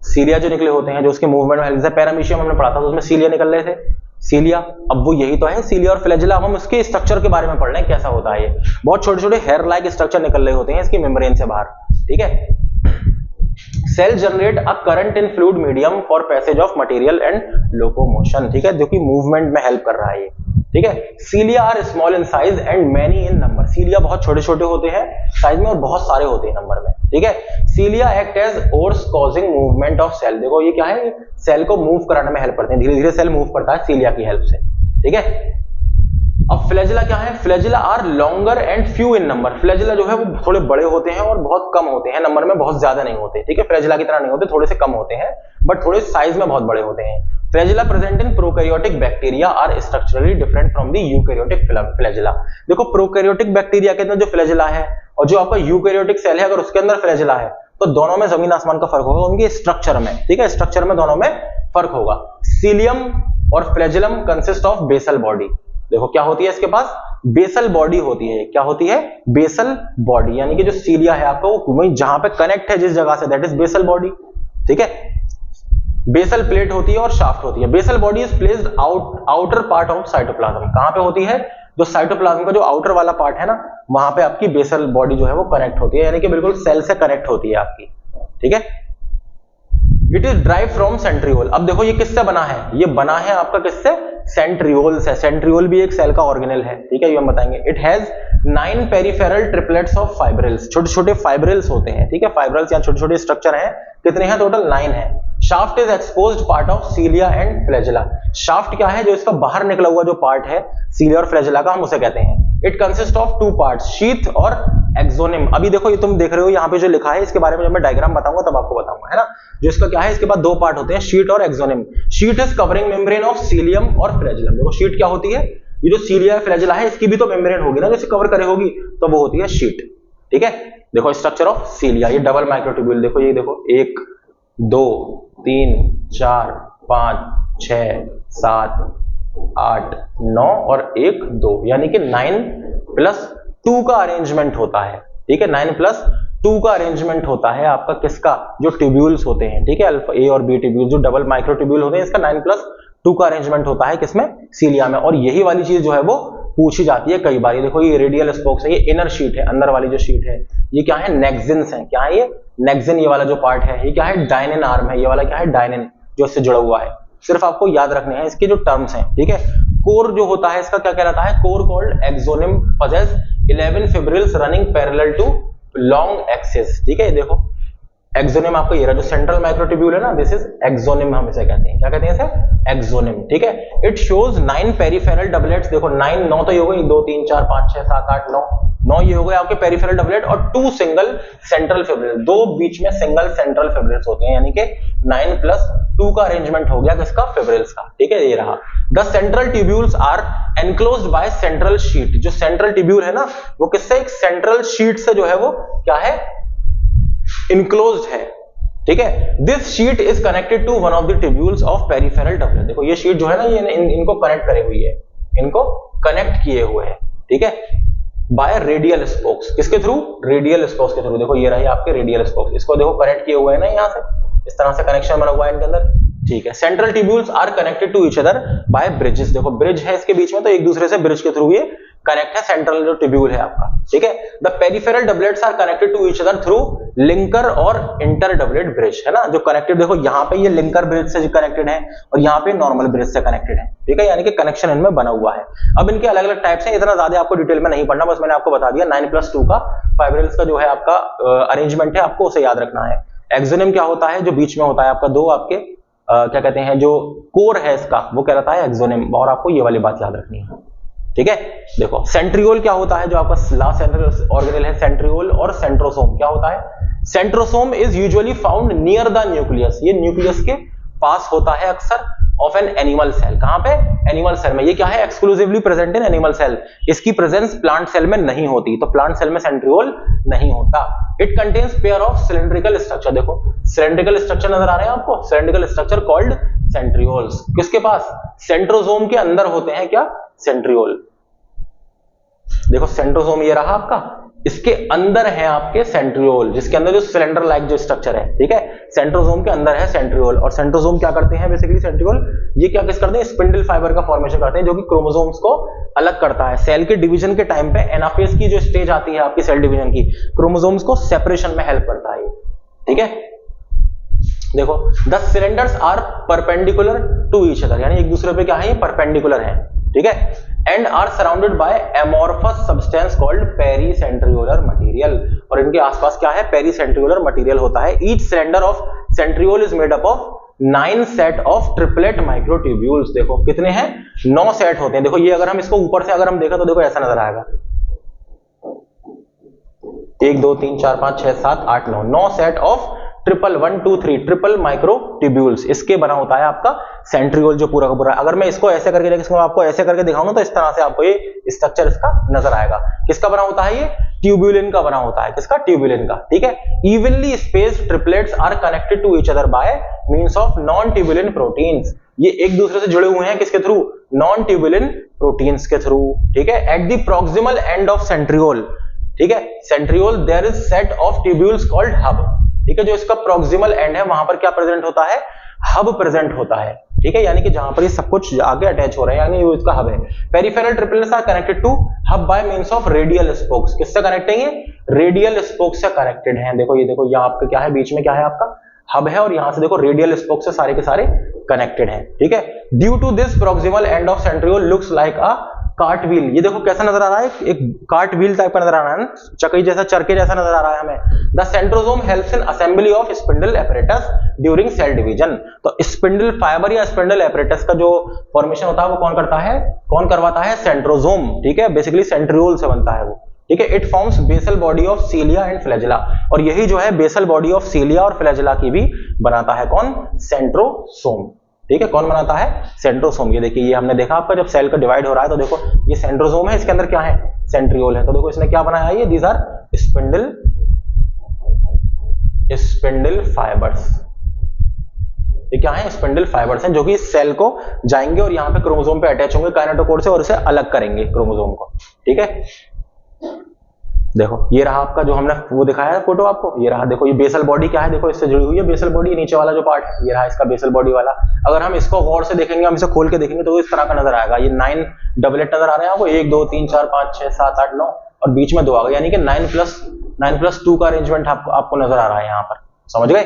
सीलिया जो निकले होते हैं, जो उसके मूवमेंट में हेल्प, जैसे पैरामीशियम हमने पढ़ा था तो उसमें सीलिया निकल रहे थे, सीलिया, अब वो यही तो है सीलिया और फ्लैजेला। हम उसके स्ट्रक्चर के बारे में पढ़ रहे हैं कैसा होता है ये, बहुत छोटे छोटे हेयर लाइक स्ट्रक्चर निकल रहे होते हैं इसकी मेम्ब्रेन से बाहर, ठीक है। Sale generate a current in fluid medium for passage of material and locomotion, ठीक है, जो कि मूवमेंट में हेल्प कर रहा है ये, ठीक है। Cilia are small in size and many in number, cilia बहुत छोटे छोटे होते हैं साइज में और बहुत सारे होते हैं नंबर में, ठीक है। Cilia act as oars causing movement of cell, देखो ये क्या है, सेल को मूव कराने में हेल्प करते हैं, धीरे धीरे सेल मूव करता है सीलिया की हेल्प से, ठीक है। अब फ्लैजेला क्या है, flagella are longer and few in number, flagella जो है वो थोड़े बड़े होते हैं और बहुत कम होते हैं नंबर में, बहुत ज्यादा नहीं होते, ठीक है, फ्लैजेला की तरह नहीं होते, थोड़े से कम होते हैं बट थोड़े साइज में बहुत बड़े होते हैं। Flagella present in prokaryotic bacteria are structurally different from the eukaryotic flagella, देखो प्रोकैरियोटिक बैक्टीरिया के अंदर जो फ्लैजेला है और जो आपका यूकैरियोटिक सेल है अगर उसके अंदर फ्लैजेला है तो दोनों में जमीन आसमान का फर्क होगा उनके स्ट्रक्चर में, ठीक है, स्ट्रक्चर में दोनों में फर्क होगा। सीलियम और flagellum consist of basal body, देखो क्या होती है इसके पास, बेसल बॉडी होती है। क्या होती है? बेसल बॉडी, यानी कि जो सीलिया है आपका वो जहां पे कनेक्ट है जिस जगह से, दैट इज बेसल बॉडी। ठीक है, बेसल प्लेट होती है और शाफ्ट होती है। Basal body is placed outer part of cytoplasm. कहां पे होती है? जो साइटोप्लाज्म का जो आउटर वाला पार्ट है ना, वहां पे आपकी बेसल बॉडी जो है वो कनेक्ट होती है, यानी कि बिल्कुल सेल से कनेक्ट होती है आपकी। ठीक है, it is drive from centriole. अब देखो ये किससे बना है? ये बना है आपका किससे? सेंट्रियोल से। सेंट्रियोल भी एक सेल का ऑर्गेनेल है। ठीक है, ये हम बताएंगे। It has 9 peripheral triplets of fibrils. छोटे छोटे फाइब्रिल्स होते हैं। ठीक है, फाइब्रिल्स या छोटे छोटे स्ट्रक्चर हैं। कितने हैं? टोटल 9 है। Shaft is exposed part of cilia and flagella. Shaft क्या है? जो इसका बाहर निकला हुआ जो पार्ट है सीलिया और फ्लैजेला का, हम उसे कहते हैं। It consist of 2 parts, sheath और एक्सोनिम। अभी देखो ये तुम देख रहे हो यहाँ पे जो लिखा है, इसके बारे में जब मैं डायग्राम बताऊंगा तब आपको बताऊंगा, है ना। जो इसका क्या है, इसके बाद 2 पार्ट होते हैं, शीट और exonym. Sheet is covering membrane of cilium और फ्लैजेलम। देखो शीट क्या होती है? ये जो सीलिया फ्लैजेला है इसकी भी तो मेम्ब्रेन होगी ना, जैसे कवर करे होगी, तो वो होती है शीट। ठीक है, देखो स्ट्रक्चर ऑफ सीलिया, ये डबल माइक्रोट्यूब्यूल। देखो ये देखो 1 2 3 4 5 6 7 8 9 और 1 2, यानी कि 9+2 का अरेंजमेंट होता है। ठीक है, 9+2 का अरेंजमेंट होता है आपका किसका? जो ट्यूब्यूल्स होते हैं। ठीक है, अल्फा ए और बी ट्यूब्यूल, जो डबल माइक्रोट्यूब्यूल होते हैं, इसका 9+2 का अरेंजमेंट होता है किसमें? सीलिया में। और यही वाली चीज जो है वो पूछी जाती है कई बार। देखो ये रेडियल स्पोक्स है, ये इनर शीट है, अंदर वाली जो शीट है, ये क्या है? नेक्सिन्स है। क्या है ये? नेक्सिन। ये वाला जो पार्ट है ये क्या है? डायनिन आर्म है। ये वाला क्या है? डायनिन, जो इससे जुड़ा हुआ है। सिर्फ आपको याद रखने हैं इसके जो टर्म्स हैं। ठीक है, कोर जो होता है इसका क्या कहलाता है? Core called axoneme possess 11 fibrils running parallel to long axis. ठीक है, देखो एक्सोनिम आपका ये रहा, जो सेंट्रल माइक्रोट्यूब्यूल है ना, दिस इज एक्सोनिम, हम इसे कहते हैं। क्या कहते हैं इसे? एक्सोनिम। ठीक है, इट शोज 9 पेरिफेरल डबलेट्स। देखो 9 तो ये हो गए, 2 3 4 5 6 7 8 9 ये हो गए आपके पेरिफेरल डबलेट, और 2 सिंगल सेंट्रल फिब्रिल, 2 बीच में सिंगल सेंट्रल फिब्रिल्स होते हैं, यानी कि 9+2 का अरेंजमेंट हो गया किसका? फिब्रिल्स का। ठीक है, ये रहा। The central tubules are enclosed by central sheath. जो सेंट्रल ट्यूब्यूल है ना, वो किससे? एक सेंट्रल शीट से जो है वो क्या है? इनक्लोज्ड है। ठीक है, this sheath is connected to one of the tubules of peripheral doublet. देखो ये शीट जो है ना, ये इनको कनेक्ट करे हुई है, इनको कनेक्ट किए हुए हैं। ठीक है, बाय रेडियल स्पोक्स। किसके थ्रू? रेडियल स्पोक्स के थ्रू। देखो ये रहे आपके रेडियल स्पोक्स, इसको देखो कनेक्ट किए हुए हैं ना, यहां से इस तरह से कनेक्शन बना हुआ है इनके अंदर। ठीक है, central tubules are connected to each other by bridges. देखो ब्रिज है इसके बीच में, तो एक दूसरे से ब्रिज के थ्रू ये कनेक्ट है, सेंट्रल जो ट्यूब्यूल है आपका। ठीक है, the peripheral doublets are connected to each other through linker और इंटर डबलेट ब्रिज, है ना, जो कनेक्टेड। देखो यहाँ पे ये लिंकर ब्रिज से कनेक्टेड है और यहाँ पे नॉर्मल ब्रिज से कनेक्टेड है। ठीक है, यानी कि कनेक्शन इनमें बना हुआ है। अब इनके अलग अलग टाइप्स हैं, इतना ज्यादा आपको डिटेल में नहीं पढ़ना, बस मैंने आपको बता दिया 9+2 का फाइब्रिल्स का जो है आपका अरेंजमेंट है, आपको उसे याद रखना है। एक्सोनिम क्या होता है? जो बीच में होता है आपका 2 आपके क्या कहते हैं, जो कोर है इसका, वो कहलाता है एक्सोनिम, और आपको ये वाली बात याद रखनी है। ठीक है, देखो सेंट्रियोल क्या होता है? जो आपका लास्ट सेंट्रल ऑर्गेनेल है, सेंट्रियोल और सेंट्रोसोम क्या होता है? Centrosome is usually found near the nucleus. ये न्यूक्लियस के पास होता है अक्सर, ऑफ एन एनिमल सेल। कहां पे? एनिमल सेल में। ये क्या है? Exclusively present in animal cell. इसकी प्रेजेंस प्लांट सेल में नहीं होती, तो प्लांट सेल में सेंट्रियोल नहीं होता। It contains pair of cylindrical structure. देखो सिलिंड्रिकल स्ट्रक्चर नजर आ रहे हैं आपको, सिलिंड्रिकल स्ट्रक्चर कॉल्ड सेंट्रियोल्स। किसके पास? सेंट्रोसोम के अंदर होते हैं क्या? सेंट्रियोल। देखो सेंट्रोसोम ये रहा आपका, इसके अंदर है आपके सेंट्रियोल, जिसके अंदर जो सिलेंडर लाइक जो स्ट्रक्चर है। ठीक है, सेंट्रोसोम के अंदर है सेंट्रियोल। और सेंट्रोसोम क्या करते हैं? बेसिकली सेंट्रियोल ये क्या किस करते हैं? स्पिंडल फाइबर का फॉर्मेशन करते हैं, जो कि क्रोमोसोम्स को अलग करता है। सेल के डिवीजन के टाइम पे एनाफेज की जो स्टेज आती है आपकी सेल डिवीजन की, क्रोमोसोम्स को सेपरेशन में हेल्प करता है। ठीक है, देखो the cylinders are perpendicular to each other, यानी एक दूसरे पे क्या है? ये परपेंडिकुलर है। ठीक है, and are surrounded by amorphous substance called pericentriolar material. और इनके आसपास क्या है? पेरीसेंट्रियोलर मटेरियल होता है। Each cylinder of centriole is made up of 9 set of triplet microtubules. देखो कितने हैं? 9 सेट होते हैं। देखो ये अगर हम इसको ऊपर से अगर हम देखा तो देखो ऐसा नजर आएगा, 1 2 3 4 5 6 7 8 9 सेट ऑफ 1 2 3 ट्रिपल माइक्रोट्यूब्यूल्स, इसके बना होता है आपका सेंट्रियोल जो पूरा का पूरा। अगर मैं इसको ऐसे करके इसको आपको ऐसे करके दिखाऊं तो इस तरह से आपको ये स्ट्रक्चर इसका नजर आएगा। किसका बना होता है? ये ट्यूब्यूलिन का बना होता है। किसका? ट्यूब्यूलिन का। ठीक है, evenly spaced triplets are connected to each other by means of non tubulin proteins. ये एक दूसरे से जुड़े हुए हैं किसके थ्रू, नॉन ट्यूबुलिन प्रोटीन्स के थ्रू, ठीक है। At the proximal end of centriole, ठीक है, centriole there is set of tubules called hub, ठीक है। जो इसका प्रोक्सिमल एंड है वहां पर क्या प्रेजेंट होता है, हब प्रेजेंट होता है, ठीक है, यानी कि जहां पर ये सब कुछ आगे अटैच हो रहे हैं, यानी वो इसका हब है। Peripheral triplets are connected to hub by means of radial spokes, किससे कनेक्टेड है, रेडियल स्पोक्स से कनेक्टेड हैं। देखो ये देखो यहाँ आपका क्या है, बीच में क्या है आपका हब है, और यहां से देखो रेडियल स्पोक से सारे के सारे कनेक्टेड हैं, ठीक है। Due to this proximal end of centriole looks like a cart wheel, ये देखो कैसा नजर आ रहा है, एक कार्ट व्हील टाइप का नजर आ रहा है ना, चक्की जैसा, चरखे जैसा नजर आ रहा है हमें। The centrosome helps in assembly of spindle apparatus during cell division, तो स्पिंडल फाइबर या स्पिंडल एपरेटस का जो फॉर्मेशन होता है वो कौन करता है, कौन करवाता है, सेंट्रोसोम, ठीक है, बेसिकली सेंट्रियोल से बनता है वो, ठीक है। It forms basal body of cilia and flagella, और यही जो है बेसल बॉडी ऑफ सीलिया और फ्लैजेला की भी बनाता है कौन, सेंट्रोसोम, ठीक है। कौन बनाता है, सेंट्रोसोम। ये देखिए, ये हमने देखा आपका जब सेल का डिवाइड हो रहा है तो देखो ये सेंट्रोसोम है, इसके अंदर क्या है, सेंट्रियोल है, तो देखो इसने क्या बनाया, ये दीज आर स्पिंडल फाइबर्स, ये क्या है, स्पिंडल फाइबर्स हैं जो कि सेल को जाएंगे और यहाँ पे क्रोमोसोम पे अटैच होंगे काइनेटोकोर से, और इसे अलग करेंगे क्रोमोसोम को, ठीक है। देखो ये रहा आपका जो हमने वो दिखाया है फोटो आपको, ये रहा, देखो ये बेसल बॉडी क्या है, देखो इससे जुड़ी हुई है बेसल बॉडी, नीचे वाला जो पार्ट है ये रहा इसका बेसल बॉडी वाला। अगर हम इसको गौर से देखेंगे, हम इसे खोल के देखेंगे तो इस तरह का नजर आएगा, ये 9 डबलेट नजर आ रहे हैं आपको, 1 2 3 4 5 6 7 8 9 और बीच में 2 आ गए, यानी कि 9+2 का अरेंजमेंट आपको नजर आ रहा है यहाँ पर, समझ गए।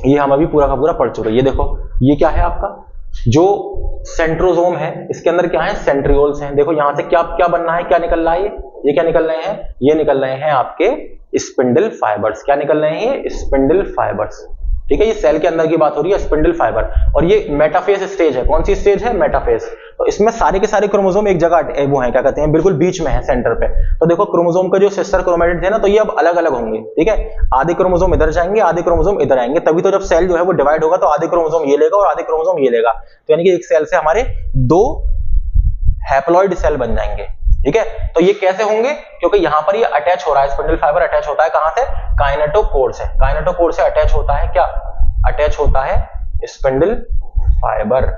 ये हम अभी पूरा का पूरा पढ़ चुके। ये देखो ये क्या है आपका जो सेंट्रोसोम है, इसके अंदर क्या है, सेंट्रियोल्स हैं। देखो यहां से क्या क्या बनना है, क्या निकल रहा है, ये क्या निकल रहे हैं, ये निकल रहे हैं आपके स्पिंडल फाइबर्स, क्या निकल रहे हैं, ये स्पिंडल फाइबर्स, ठीक है। ये सेल के अंदर की बात हो रही है, स्पिंडल फाइबर, और ये मेटाफेज स्टेज है, कौन सी स्टेज है, मेटाफेज। तो इसमें सारे के सारे क्रोमोसोम एक जगह वो है, क्या कहते हैं, बिल्कुल बीच में है, सेंटर पे। तो देखो क्रोमोसोम का जो सिस्टर क्रोमैटिड है ना, तो ये अब अलग अलग होंगे, ठीक है। आधे क्रोमोसोम इधर जाएंगे, आधे क्रोमोसोम इधर आएंगे, तभी तो जब सेल जो है वो डिवाइड होगा तो आधे क्रोमोसोम ये लेगा और आधे क्रोमोसोम ये लेगा, तो यानी कि एक सेल से हमारे 2 हैप्लॉइड सेल बन जाएंगे, ठीक है। तो ये कैसे होंगे, क्योंकि यहां पर ये अटैच हो रहा है, स्पिंडल फाइबर अटैच होता है कहां से, काइनेटोकोर से, काइनेटोकोर से अटैच होता है, क्या अटैच होता है, स्पिंडल फाइबर,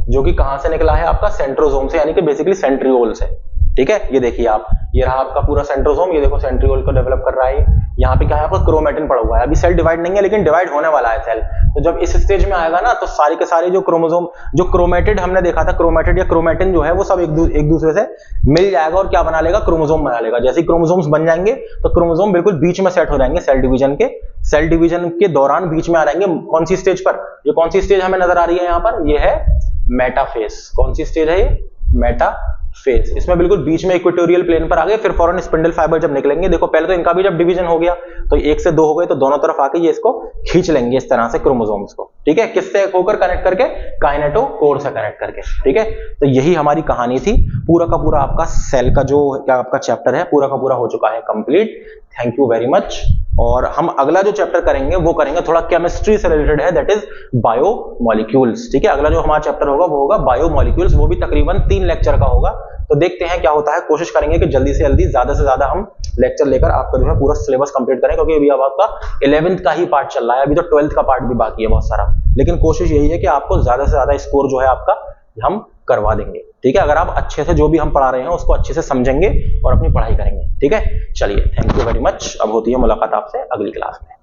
जो कि कहां से निकला है आपका, सेंट्रोसोम से, यानी कि बेसिकली सेंट्रियोल से, ठीक है। ये देखिए आप, ये रहा आपका पूरा सेंट्रोसोम, ये देखो सेंट्रियोल को डेवलप कर रहा है, यहाँ पे क्या है आपका क्रोमैटिन पड़ा हुआ है, अभी सेल डिवाइड नहीं है लेकिन डिवाइड होने वाला है सेल। तो जब इस स्टेज में आएगा ना, तो सारे के सारे जो क्रोमोसोम, जो क्रोमैटिड हमने देखा था, क्रोमैटिड या क्रोमैटिन जो है वो सब एक दूसरे से मिल जाएगा और क्या बना लेगा, क्रोमोसोम बना लेगा। जैसे क्रोमोसोम्स बन जाएंगे तो क्रोमोसोम बिल्कुल बीच में सेट हो जाएंगे, सेल डिवीजन के दौरान बीच में आ जाएंगे। कौन सी स्टेज पर, ये कौन सी स्टेज हमें नजर आ रही है यहाँ पर, ये है मेटाफेज। कौन सी स्टेज है ये, मेटाफेज। इसमें बिल्कुल बीच में इक्वेटोरियल प्लेन पर आ गए, फिर फौरन स्पिंडल फाइबर जब निकलेंगे, देखो पहले तो इनका भी जब डिवीजन हो गया तो 1 से 2 हो गए, तो दोनों तरफ आके ये इसको खींच लेंगे इस तरह से क्रोमोसोम्स को, ठीक है। किससे होकर कनेक्ट करके, काइनेटोकोर से कनेक्ट करके, ठीक है। तो यही हमारी कहानी थी, पूरा का पूरा आपका सेल का जो क्या आपका चैप्टर है पूरा का पूरा हो चुका है complete. Thank you very much. और हम अगला जो चैप्टर करेंगे वो करेंगे थोड़ा केमिस्ट्री से रिलेटेड है, दैट इज बायोमॉलिक्यूल्स, ठीक है। अगला जो हमारा चैप्टर होगा वो होगा बायोमॉलिक्यूल्स, वो भी तकरीबन 3 लेक्चर का होगा। तो देखते हैं क्या होता है, कोशिश करेंगे कि जल्दी से जल्दी ज्यादा से ज्यादा हम लेक्चर लेकर आपका जो है पूरा सिलेबस कंप्लीट करें, क्योंकि अभी अब आपका 11th का ही पार्ट चल रहा है, अभी तो 12th का पार्ट भी बाकी है बहुत सारा, लेकिन कोशिश यही है कि आपको ज्यादा से ज्यादा स्कोर जो है आपका हम करवा देंगे, ठीक है। अगर आप अच्छे से जो भी हम पढ़ा रहे हैं उसको अच्छे से समझेंगे और अपनी पढ़ाई करेंगे, ठीक है। चलिए, थैंक यू वेरी मच। अब होती है मुलाकात आपसे अगली क्लास में।